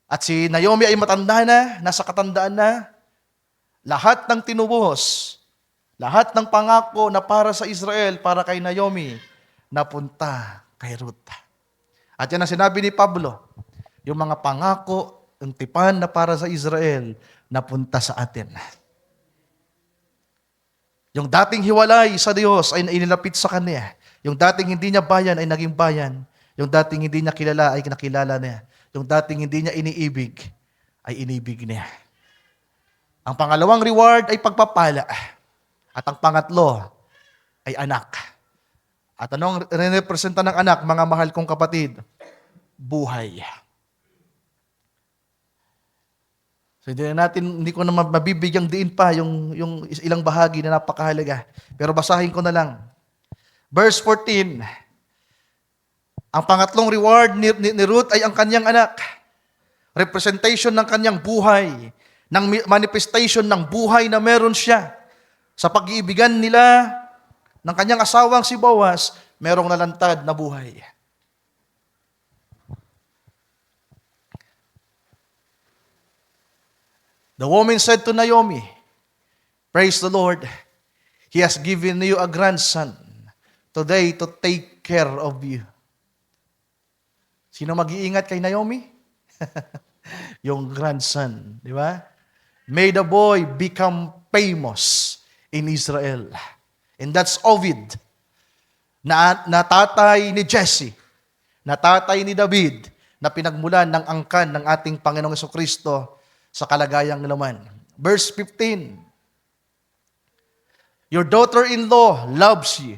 At si Naomi ay matanda na, nasa katandaan na. Lahat ng tinubos, lahat ng pangako na para sa Israel, para kay Naomi, napunta kay Ruth. At yan ang sinabi ni Pablo, yung mga pangako, yung tipan na para sa Israel, napunta sa atin. Yung dating hiwalay sa Diyos ay inilapit sa Kanya. Yung dating hindi niya bayan ay naging bayan. Yung dating hindi niya kilala ay nakilala niya. Yung dating hindi niya iniibig ay inibig niya. Ang pangalawang reward ay pagpapala. At ang pangatlo ay anak. At anong representa ng anak, mga mahal kong kapatid? Buhay. So hindi ko na mabibigyang diin pa yung ilang bahagi na napakahalaga. Pero basahin ko na lang. Verse 14, ang pangatlong reward ni Ruth ay ang kanyang anak. Representation ng kanyang buhay, ng manifestation ng buhay na meron siya. Sa pag-iibigan nila ng kanyang asawang si Boaz, merong nalantad na buhay. The woman said to Naomi, "Praise the Lord, He has given you a grandson today to take care of you." Sino mag-iingat kay Naomi? Yung grandson, di ba? May the boy become famous in Israel. And that's Ovid, na tatay ni Jesse, na tatay ni David, na pinagmulan ng angkan ng ating Panginoong Jesucristo sa kalagayang laman. Verse 15, your daughter-in-law loves you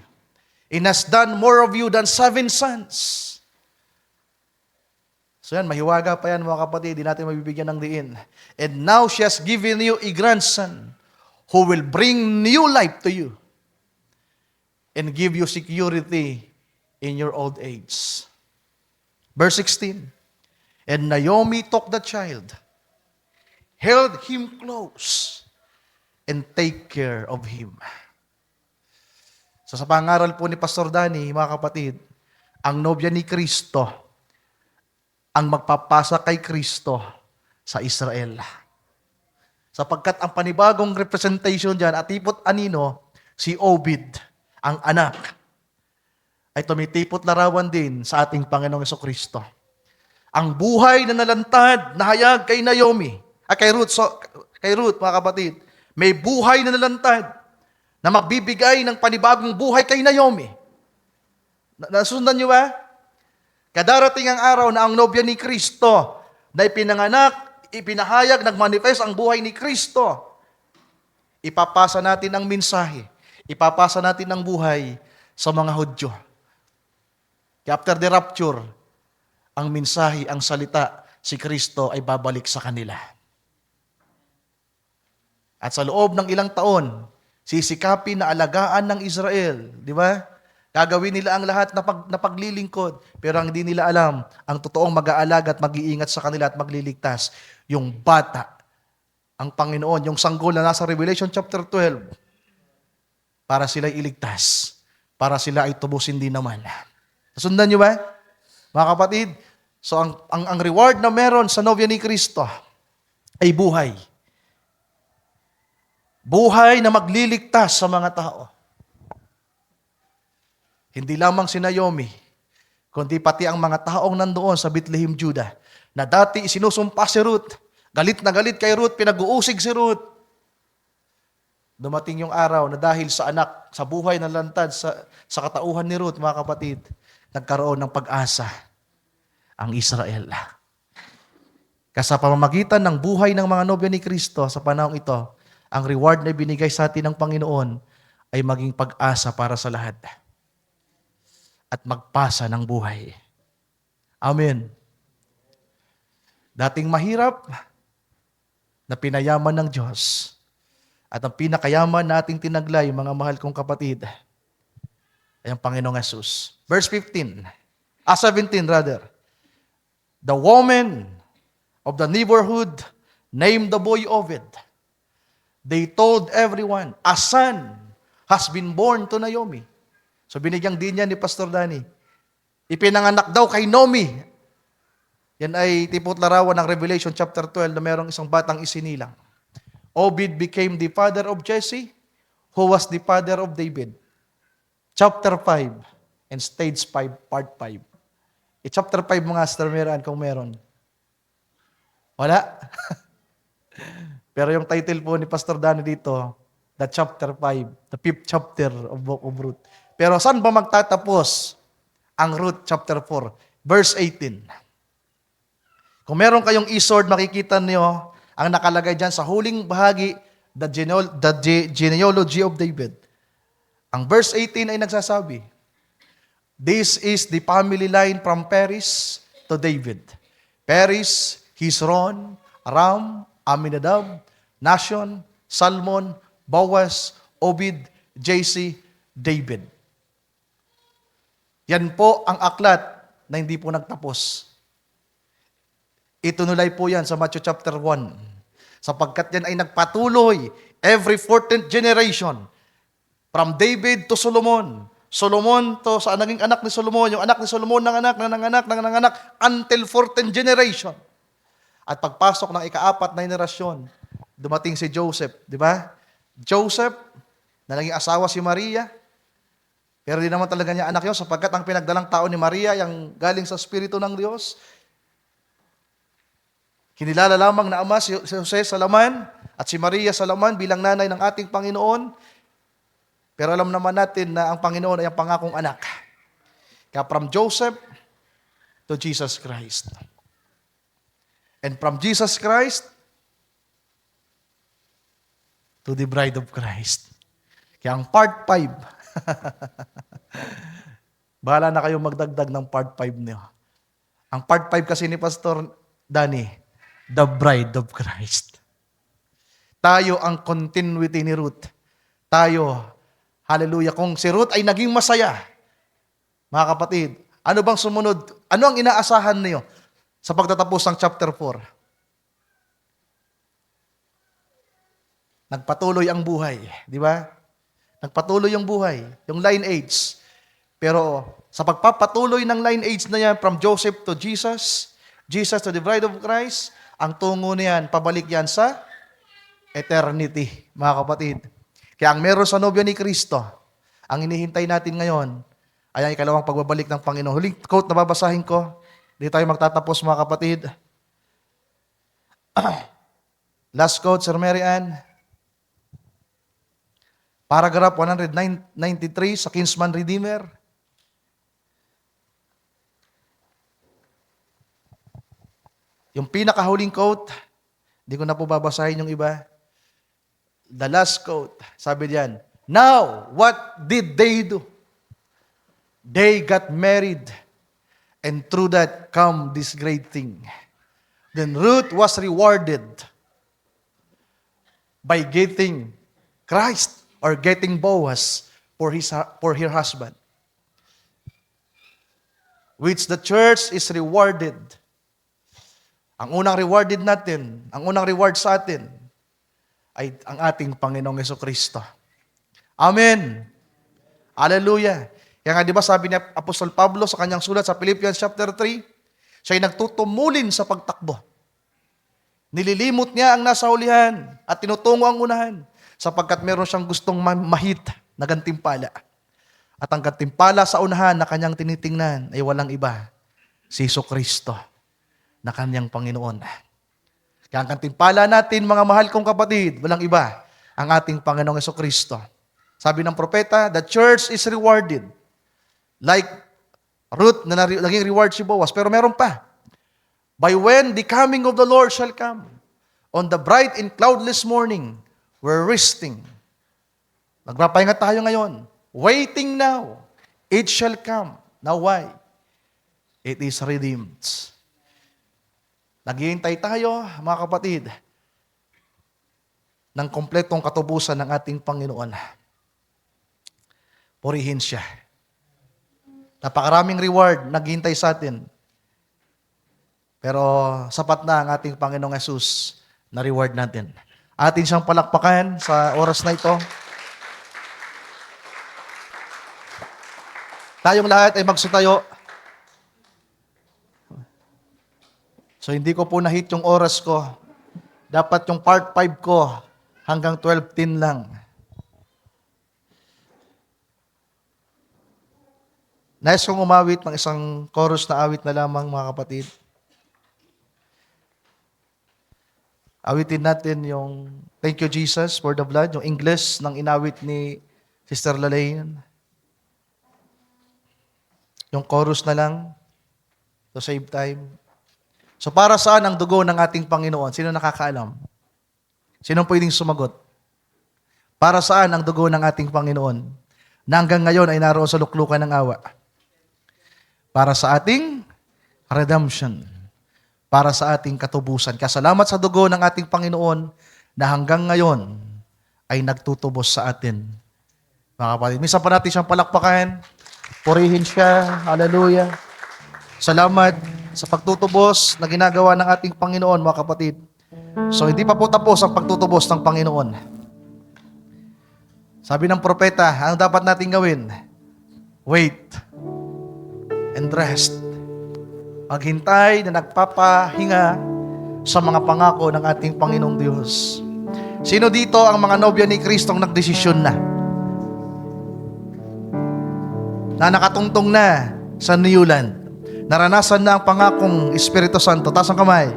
and has done more of you than 7 sons. So yan, mahiwaga pa yan mga kapatid, di natin mabibigyan ng diin. And now she has given you a grandson who will bring new life to you and give you security in your old age. Verse 16, and Naomi took the child, held him close, and take care of him. So sa pangaral po ni Pastor Danny, mga kapatid, ang nobya ni Kristo, ang magpapasa kay Kristo sa Israel. Sapagkat ang panibagong representation dyan, atipot anino, si Obed, ang anak, ay tumitipot larawan din sa ating Panginoong Jesucristo. Ang buhay na nalantad, nahayag kay Naomi, kay Ruth, mga kapatid, may buhay na nalantad na magbibigay ng panibagong buhay kay Naomi. Nasundan niyo ba? Kadarating ang araw na ang nobya ni Kristo na ipinanganak, ipinahayag, nagmanifest ang buhay ni Kristo. Ipapasa natin ang mensahe. Ipapasa natin ang buhay sa mga Hudyo. After the rapture, ang mensahe, ang salita, si Kristo ay babalik sa kanila. At sa loob ng ilang taon, sisikapin na alagaan ng Israel, di ba? Gagawin nila ang lahat na paglilingkod, pero ang hindi nila alam, ang totoong mag-aalaga at mag-iingat sa kanila at magliligtas, yung bata, ang Panginoon, yung sanggol na nasa Revelation chapter 12, para sila iligtas, para sila ay tubusin din naman. Nasundan nyo ba? Mga kapatid, so ang reward na meron sa nobya ni Kristo ay buhay. Buhay na magliligtas sa mga tao. Hindi lamang si Naomi, kundi pati ang mga taong nandoon sa Bethlehem, Judah, na dati sinusumpa si Ruth, galit na galit kay Ruth, pinag-uusig si Ruth. Dumating yung araw na dahil sa anak, sa buhay na lantad, sa katauhan ni Ruth, mga kapatid, nagkaroon ng pag-asa ang Israel. Kasi sa pamamagitan ng buhay ng mga nobya ni Kristo sa panahong ito, ang reward na binigay sa atin ng Panginoon ay maging pag-asa para sa lahat at magpasa ng buhay. Amen. Dating mahirap na pinayaman ng Diyos at ang pinakayaman nating tinaglay, mga mahal kong kapatid, ay ang Panginoong Jesus. Verse 17 rather. The woman of the neighborhood named the boy Obed. They told everyone, a son has been born to Naomi. So So binigyang din niya ni Pastor Danny. Ipinanganak daw kay Nomi. Yan ay tipot larawan ng Revelation chapter 12 na merong isang batang isinilang. Obed became the father of Jesse, who was the father of David. Chapter 5 and stage 5, part 5. Chapter 5 mga Sister Meran kung meron. Wala? Pero yung title po ni Pastor Danny dito, the chapter 5, the 5th chapter of Book of Ruth. Pero saan ba magtatapos ang Ruth chapter 4, verse 18? Kung meron kayong e-sword, makikita niyo ang nakalagay dyan sa huling bahagi, the genealogy of David. Ang verse 18 ay nagsasabi, this is the family line from Perez to David. Perez, Hezron, Aram, Aminadab, Nashon, Salmon, Boaz, Obed, Jesse, David. Yan po ang aklat na hindi po nagtapos. Itunulay po yan sa Matthew chapter 1. Sapagkat yan ay nagpatuloy every 14th generation from David to Solomon. Solomon to sa naging anak ni Solomon, yung anak ni Solomon ng anak, until 14th generation. At pagpasok ng ika-4 na henerasyon, dumating si Joseph, di ba? Joseph, na naging asawa si Maria, pero di naman talaga niya anak yun, sapagkat ang pinagdalang tao ni Maria, yung galing sa Espiritu ng Diyos, kinilala lamang na ama si Jose sa laman, at si Maria sa laman bilang nanay ng ating Panginoon, pero alam naman natin na ang Panginoon ay ang pangakong anak. Kaya from Joseph to Jesus Christ. And from Jesus Christ to the bride of Christ. Kaya ang part 5, bahala na kayong magdagdag ng part 5 niyo. Ang part 5 kasi ni Pastor Danny, the bride of Christ. Tayo ang continuity ni Ruth. Tayo, hallelujah, kung si Ruth ay naging masaya, mga kapatid, ano bang sumunod? Ano ang inaasahan niyo sa pagtatapos ng chapter 4? Nagpatuloy ang buhay, di ba? Nagpatuloy ang buhay, yung lineage. Pero sa pagpapatuloy ng lineage na yan from Joseph to Jesus, Jesus to the bride of Christ, ang tungo niyan, pabalik yan sa eternity, mga kapatid. Kaya ang meron sa nobya ni Kristo, ang hinihintay natin ngayon, ay ang ikalawang pagbabalik ng Panginoon. Huling quote na babasahin ko, hindi tayo magtatapos, mga kapatid. Last quote, Sir Mary Ann. Paragraph 193 sa Kinsman Redeemer. Yung pinakahuling quote, hindi ko na po babasahin yung iba. The last quote, sabi diyan, now, what did they do? They got married, and through that come this great thing. Then Ruth was rewarded by getting Christ, or getting Boaz for her husband. Which the church is rewarded. Ang unang rewarded natin, ang unang reward sa atin, ay ang ating Panginoong Jesucristo. Amen. Hallelujah. Kaya nga, di ba sabi ni Apostol Pablo sa kanyang sulat sa Philippians chapter 3, siya ay nagtutumulin sa pagtakbo. Nililimot niya ang nasa hulihan at tinutungo ang unahan sapagkat meron siyang gustong mahit na gantimpala. At ang gantimpala sa unahan na kanyang tinitingnan ay walang iba, si Jesucristo na kanyang Panginoon. Kaya ang gantimpala natin, mga mahal kong kapatid, walang iba, ang ating Panginoong Jesucristo. Sabi ng propeta, the church is rewarded. Like Ruth na naging reward si Boaz. Pero meron pa. By when the coming of the Lord shall come, on the bright and cloudless morning, we're resting. Magpapahinga tayo ngayon. Waiting now. It shall come. Now why? It is redeemed. Naghihintay tayo, mga kapatid, ng kompletong katubusan ng ating Panginoon. Purihin siya. Napakaraming reward naghihintay sa atin. Pero sapat na ang ating Panginoong Yesus na reward natin. Atin siyang palakpakan sa oras na ito. Tayong lahat ay magsutayo. So hindi ko po na-hit yung oras ko. Dapat yung part 5 ko hanggang 12:10 lang. Nais kong umawit ng isang chorus na awit na lamang, mga kapatid. Awitin natin yung Thank You Jesus for the Blood, yung English ng inawit ni Sister Lalaine. Yung chorus na lang to save time. So para saan ang dugo ng ating Panginoon? Sino nakakaalam? Sino pwedeng sumagot? Para saan ang dugo ng ating Panginoon na hanggang ngayon ay naroon sa luklukan ng awa? Para sa ating redemption. Para sa ating katubusan. Kaya salamat sa dugo ng ating Panginoon na hanggang ngayon ay nagtutubos sa atin. Mga kapatid, minsan pa natin siyang palakpakan. Purihin siya. Hallelujah. Salamat sa pagtutubos na ginagawa ng ating Panginoon, mga kapatid. So, hindi pa po tapos ang pagtutubos ng Panginoon. Sabi ng propeta, ano dapat natin gawin? Wait and rest. Maghintay na nagpapahinga sa mga pangako ng ating Panginoong Diyos. Sino dito ang mga nobya ni Kristong nagdesisyon na nakatungtong na sa New Land? Naranasan na ang pangakong Espiritu Santo. Taas ang kamay.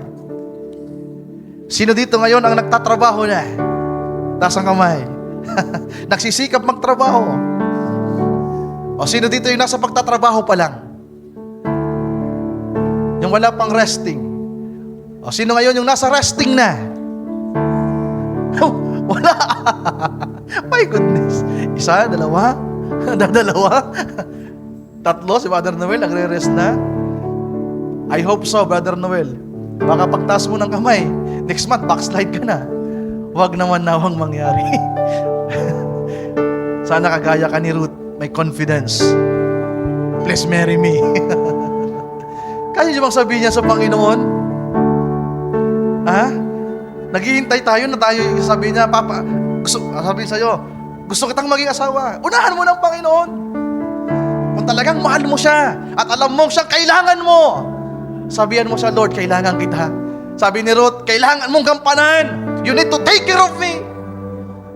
Sino dito ngayon ang nagtatrabaho na? Taas ang kamay. Nagsisikap magtrabaho. O sino dito yung nasa pagtatrabaho pa lang? Yung wala pang resting. O sino ngayon yung nasa resting na? Wala. My goodness. Isa, dalawa, dalawa, tatlo, si Brother Noel, nagre-rest na. I hope so, Brother Noel. Baka pagtaas mo ng kamay, next month, backslide ka na. Huwag naman nawang mangyari. Sana kagaya ka ni Ruth, may confidence. Please marry me. Kaya niyo bang sabihin niya sa Panginoon? Ha? Naghihintay tayo na tayo yung sabihin niya, Papa, sabihin sa'yo, gusto kitang maging asawa. Unahan mo ng Panginoon. Kung talagang mahal mo siya at alam mo siyang kailangan mo, sabihan mo siya, Lord, kailangan kita. Sabi ni Ruth, kailangan mong gampanan. You need to take care of me.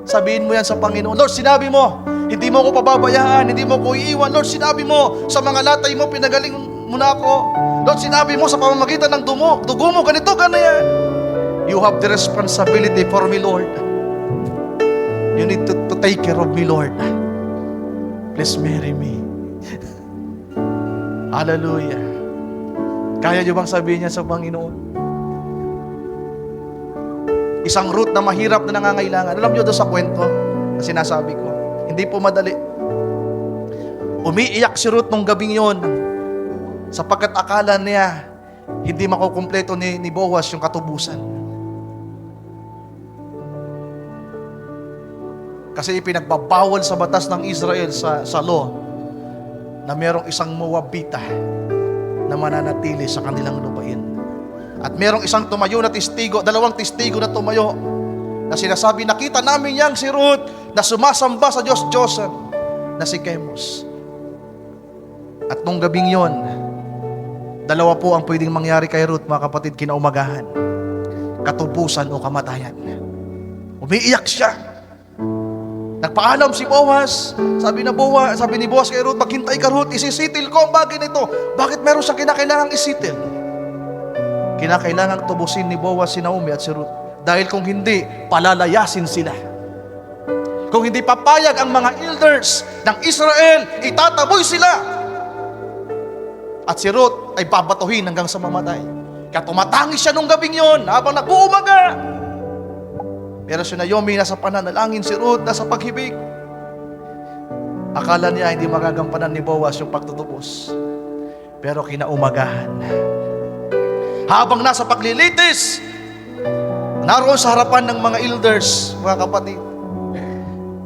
Sabihin mo yan sa Panginoon. Lord, sinabi mo, hindi mo ko pababayaan, hindi mo ko iiwan. Lord, sinabi mo, sa mga latay mo, pinagaling mo na ako. Lord, sinabi mo sa pamamagitan ng dugo mo, ganito, ganyan. You have the responsibility for me, Lord. You need to take care of me, Lord. Please marry me. Hallelujah. Kaya niyo bang sabihin niya sa Panginoon? Isang route na mahirap na nangangailangan. Alam niyo doon sa kwento na sinasabi ko, hindi po madali. Umiiyak si Ruth nung gabing yon sapagkat akala niya hindi makukumpleto ni Boaz yung katubusan. Kasi ipinagbabawal sa batas ng Israel sa law na merong isang Moabita na mananatili sa kanilang lupain. At merong isang tumayo na testigo, dalawang testigo na tumayo na sinasabi, nakita namin yang si Ruth na sumasamba sa Diyos-Diyosan na si Chemos. At nung gabing yon, dalawa po ang pwedeng mangyari kay Ruth, mga kapatid, kinaumagahan. Katubusan o kamatayan. Umiiyak siya. Nagpaalam si Boaz. Sabi ni Boaz kay Ruth, maghintay ka, Ruth, isisitil ko ang bagay nito. Bakit meron siyang kinakailangang isitil? Kinakailangang tubusin ni Boaz si Naomi at si Ruth. Dahil kung hindi, palalayasin sila. Kung hindi papayag ang mga elders ng Israel, itataboy sila. At si Ruth ay babatuhin hanggang sa mamatay. Kaya tumatangi siya nung gabing yon habang nag-uumaga. Pero si Naomi nasa pananalangin, si Ruth nasa paghibig. Akala niya hindi magagampanan ni Boaz yung pagtutubos. Pero kinaumagahan, habang nasa paglilitis, naroon sa harapan ng mga elders, mga kapatid,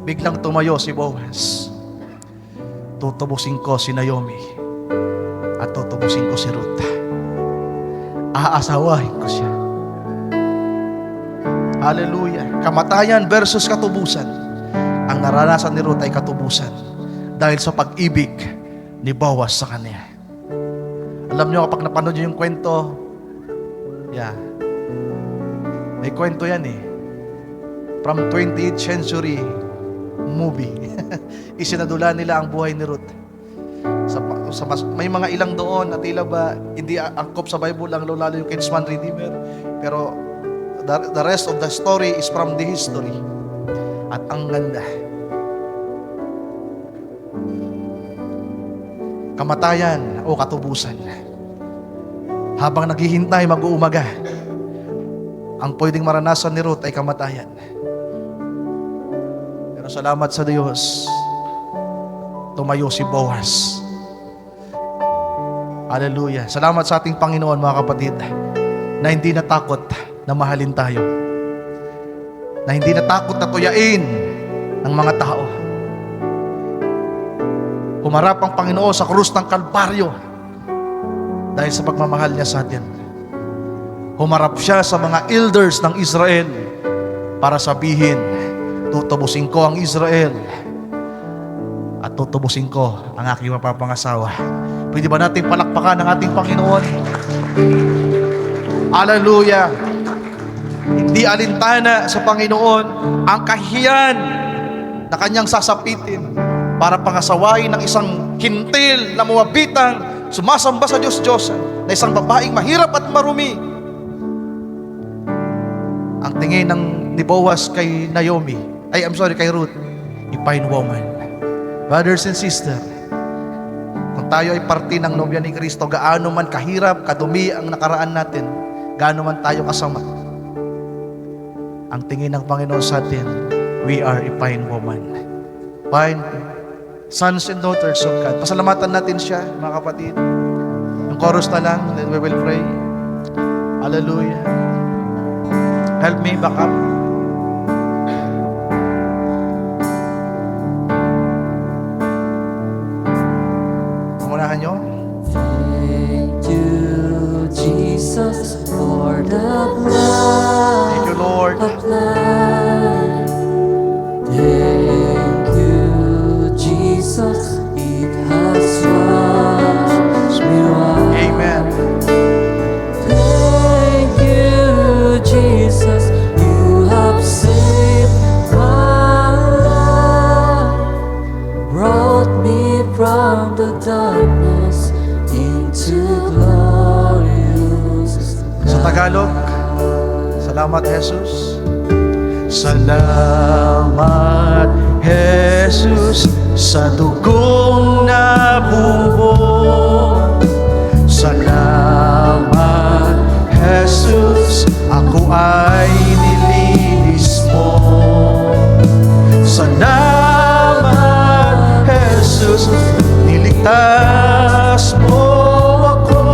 biglang tumayo si Boaz. Tutubusin ko si Naomi at tutubusin ko si Ruth. Aasawahin ko siya. Hallelujah. Kamatayan versus katubusan. Ang naranasan ni Ruth ay katubusan dahil sa pag-ibig ni Boaz sa kanya. Alam nyo, kapag napanood nyo yung kwento, may kwento yan eh. From 20th century movie. Isinadula nila ang buhay ni Ruth. May mga ilang doon na tila ba hindi angkop sa Bible lang, lalo yung kinsman redeemer. Pero the rest of the story is from the history. At ang ganda. Kamatayan o katubusan. Habang naghihintay mag-uumaga, ang pwedeng maranasan ni Ruth ay kamatayan. Pero salamat sa Diyos, tumayo si Boaz. Hallelujah. Salamat sa ating Panginoon, mga kapatid, na hindi natakot na mahalin tayo. Na hindi natakot na tuyain ng mga tao. Humarap ang Panginoon sa krus ng Kalbaryo dahil sa pagmamahal niya sa atin. Humarap siya sa mga elders ng Israel para sabihin, tutubusin ko ang Israel at tutubusin ko ang aking mapapangasawa. Pwede ba natin palakpakan ang ating Panginoon? Hallelujah! Hindi alintana sa Panginoon ang kahihiyan na kanyang sasapitin para pangasawain ng isang hintil na muwabitang sumasamba sa Diyos-Diyosan na isang babaeng mahirap at marumi. Ang tingin ni Boaz kay kay Ruth, a fine woman. Brothers and sisters, kung tayo ay parte ng nobya ni Kristo, gaano man kahirap, kadumi ang nakaraan natin, gaano man tayo kasama, ang tingin ng Panginoon sa atin, we are a fine woman. Fine sons and daughters of God. Pasalamatan natin siya, mga kapatid. Yung chorus na lang, then we will pray. Hallelujah. Help me back up. Umunahan nyo. Thank you, Jesus, for the blood. Thank you, Lord. Thank you, Jesus, it has washed me white. Amen. Thank you, Jesus, you have saved my life, brought me from the darkness into glorious Sa Tagalog, salamat, Jesus. Salamat, Jesus, sa dugong nabubo. Salamat, Jesus, ako ay nilinis mo. Salamat, Jesus, niligtas mo ako.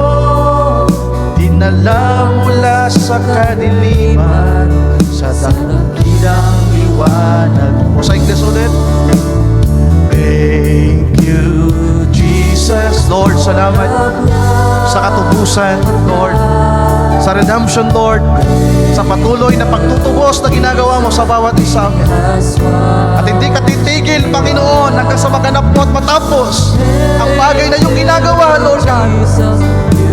Dinala mula sa kadiliman, sa dakilang liwanag. O sa Ingles ulit. Thank you, Jesus. Lord, salamat sa katubusan, Lord. Sa redemption, Lord. Sa patuloy na pagtutubos na ginagawa mo sa bawat isa amin. At hindi ka titigil, Panginoon, hanggang sa maganap mo at matapos ang bagay na yung ginagawa, Lord God.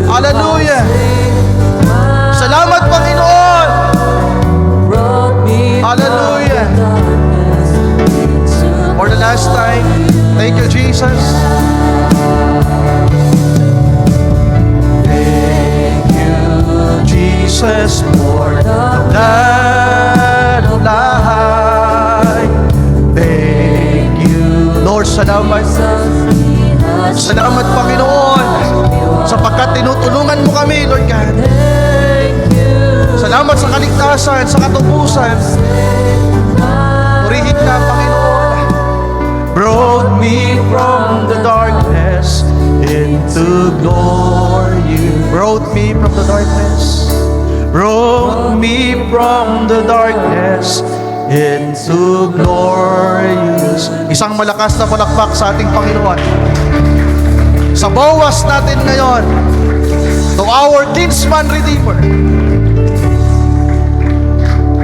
Hallelujah. Salamat, Panginoon. Hallelujah. For the last time, thank you, Jesus. Thank you, Jesus, for the blood of life. Thank you, Lord, salamat. Salamat, Panginoon, sapagkat tinutulungan mo kami, Lord God. Salamat sa kaligtasan, sa katubusan. Purihin ka, Panginoon. Brought me from the darkness into glory. Brought me from the darkness. Brought me from the darkness into glorious. Isang malakas na palakpak sa ating Panginoon. Sa Boaz natin ngayon, to our kinsman redeemer.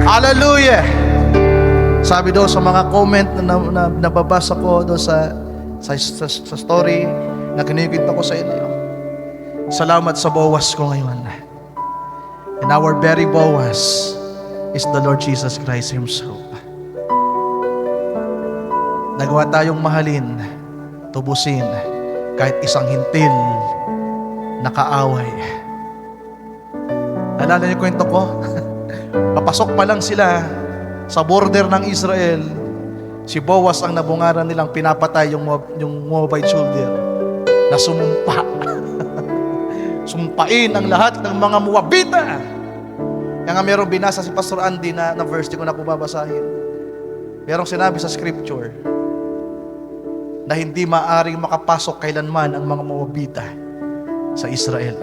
Hallelujah! Sabi doon sa mga comment na nababasa ko doon sa story, na kinikita ko sa inyo. Salamat sa Boaz ko ngayon. And our very Boaz is the Lord Jesus Christ Himself. Nagawa tayong mahalin, tubusin, kahit isang hintil na kaaway. Naalala niyo kwento ko? Papasok pa lang sila sa border ng Israel, si Boaz ang nabungaran nilang pinapatay yung Moabite soldier na sumumpa. Sumpain ang lahat ng mga Moabita. Kaya nga merong binasa si Pastor Andy na verse, di ko na po babasahin. Merong sinabi sa scripture na hindi maaring makapasok kailanman ang mga Moabita sa Israel.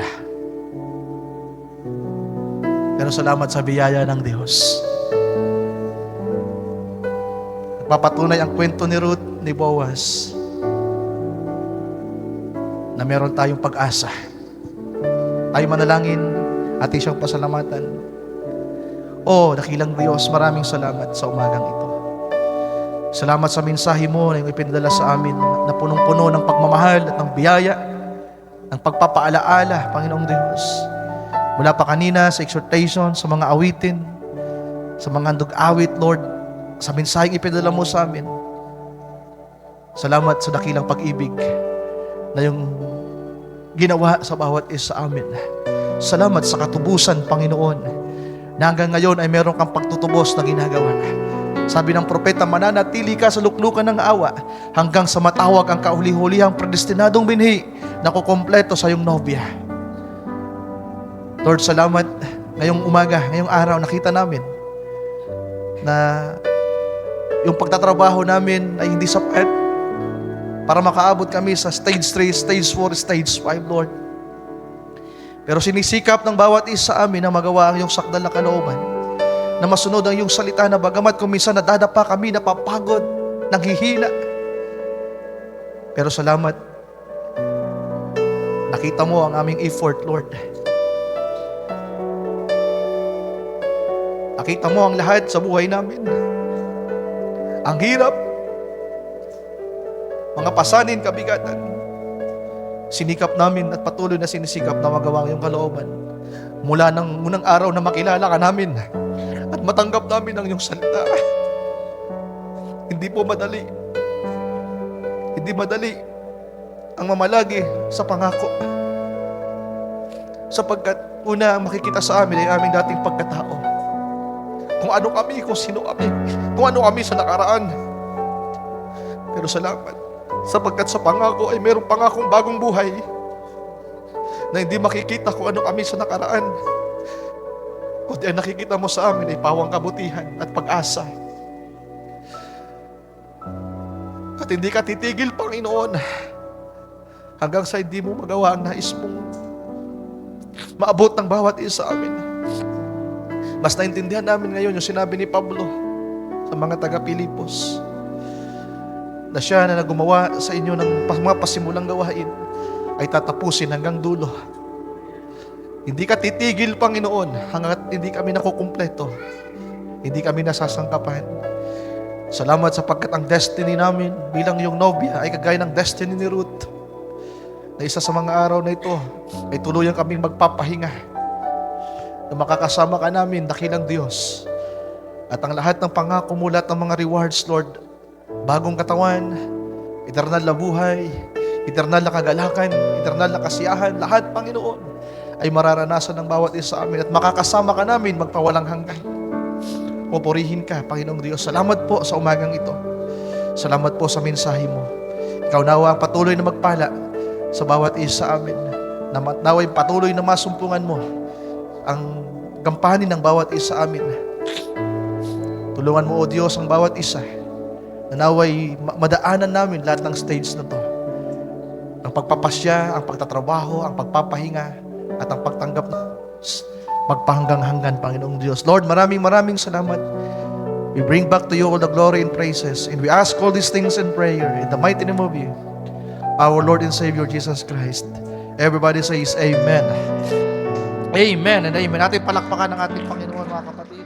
Pero salamat sa biyaya ng Diyos. Nagpapatunay ang kwento ni Ruth, ni Boaz, na meron tayong pag-asa. Tayo manalangin, ating siyang pasalamatan. Dakilang Diyos, maraming salamat sa umagang ito. Salamat sa mensahe mo na yung ipinadala sa amin na punong-puno ng pagmamahal at ng biyaya, ng pagpapaalaala, Panginoong Diyos. Mula pa kanina sa exhortation, sa mga awitin, sa mga handog-awit, Lord, sa mensaheng ipinadala mo sa amin. Salamat sa dakilang pag-ibig na yung ginawa sa bawat isa sa amin. Salamat sa katubusan, Panginoon, na hanggang ngayon ay meron kang pagtutubos na ginagawa. Sabi ng propeta, mananatili ka sa luklukan ng awa hanggang sa matawag ang kahuli-hulihang predestinadong binhi na kukompleto sa iyong nobya. Lord, salamat ngayong umaga, ngayong araw, nakita namin na yung pagtatrabaho namin ay hindi sapat para makaabot kami sa stage 3, stage 4, stage 5, Lord. Pero sinisikap ng bawat isa sa amin na magawa ang iyong sakdal na kalooban, na masunod ang iyong salita na bagamat kung minsan nadadapa kami, napapagod, nanghihina. Pero salamat, nakita mo ang aming effort, Lord. Nakita mo ang lahat sa buhay namin. Ang hirap, mga pasanin, kabigatan. Sinikap namin at patuloy na sinisikap na magawa ang iyong kalooban. Mula ng unang araw na makilala ka namin at matanggap namin ang iyong salita. Hindi po madali. Hindi madali ang mamalagi sa pangako. Sapagkat una ang makikita sa amin ay aming dating pagkatao. Kung ano kami, kung sino kami, kung ano kami sa nakaraan. Pero salamat, sapagkat sa pangako ay mayroong pangakong bagong buhay na hindi makikita kung ano kami sa nakaraan. Kundi ang nakikita mo sa amin ay pawang kabutihan at pag-asa. At hindi ka titigil, Panginoon, hanggang sa hindi mo magawa ang nais mong maabot ng bawat isa sa amin. Mas naintindihan namin ngayon yung sinabi ni Pablo sa mga taga-Pilipos, na siya na gumawa sa inyo ng mga pasimulang gawain ay tatapusin hanggang dulo. Hindi ka titigil, Panginoon, hanggat hindi kami nakukumpleto. Hindi kami nasasangkapan. Salamat sapagkat ang destiny namin bilang iyong nobya ay kagaya ng destiny ni Ruth, na isa sa mga araw na ito ay tuluyan kaming magpapahinga, na makakasama ka namin, dakilang Diyos. At ang lahat ng pangako mo, lahat ng mga rewards, Lord, bagong katawan, eternal na buhay, eternal na kagalakan, eternal na kasiyahan, lahat, Panginoon, ay mararanasan ng bawat isa sa amin at makakasama ka namin magpawalang hanggan. Pupurihin ka, Panginoong Diyos. Salamat po sa umagang ito. Salamat po sa mensahe mo. Ikaw nawa patuloy na magpala sa bawat isa sa amin, na naway patuloy na masumpungan mo ang gampanin ng bawat isa sa amin. Tulungan mo, O Diyos, ang bawat isa na naway madaanan namin lahat ng stage na to. Ang pagpapasya, ang pagtatrabaho, ang pagpapahinga, at ang pagtanggap ng magpahanggang-hanggan, Panginoong Diyos. Lord, maraming salamat. We bring back to you all the glory and praises, and we ask all these things in prayer in the mighty name of you, our Lord and Savior Jesus Christ. Everybody says Amen. Amen and Amen. Ating palakpakan ng ating Panginoon, mga kapatid.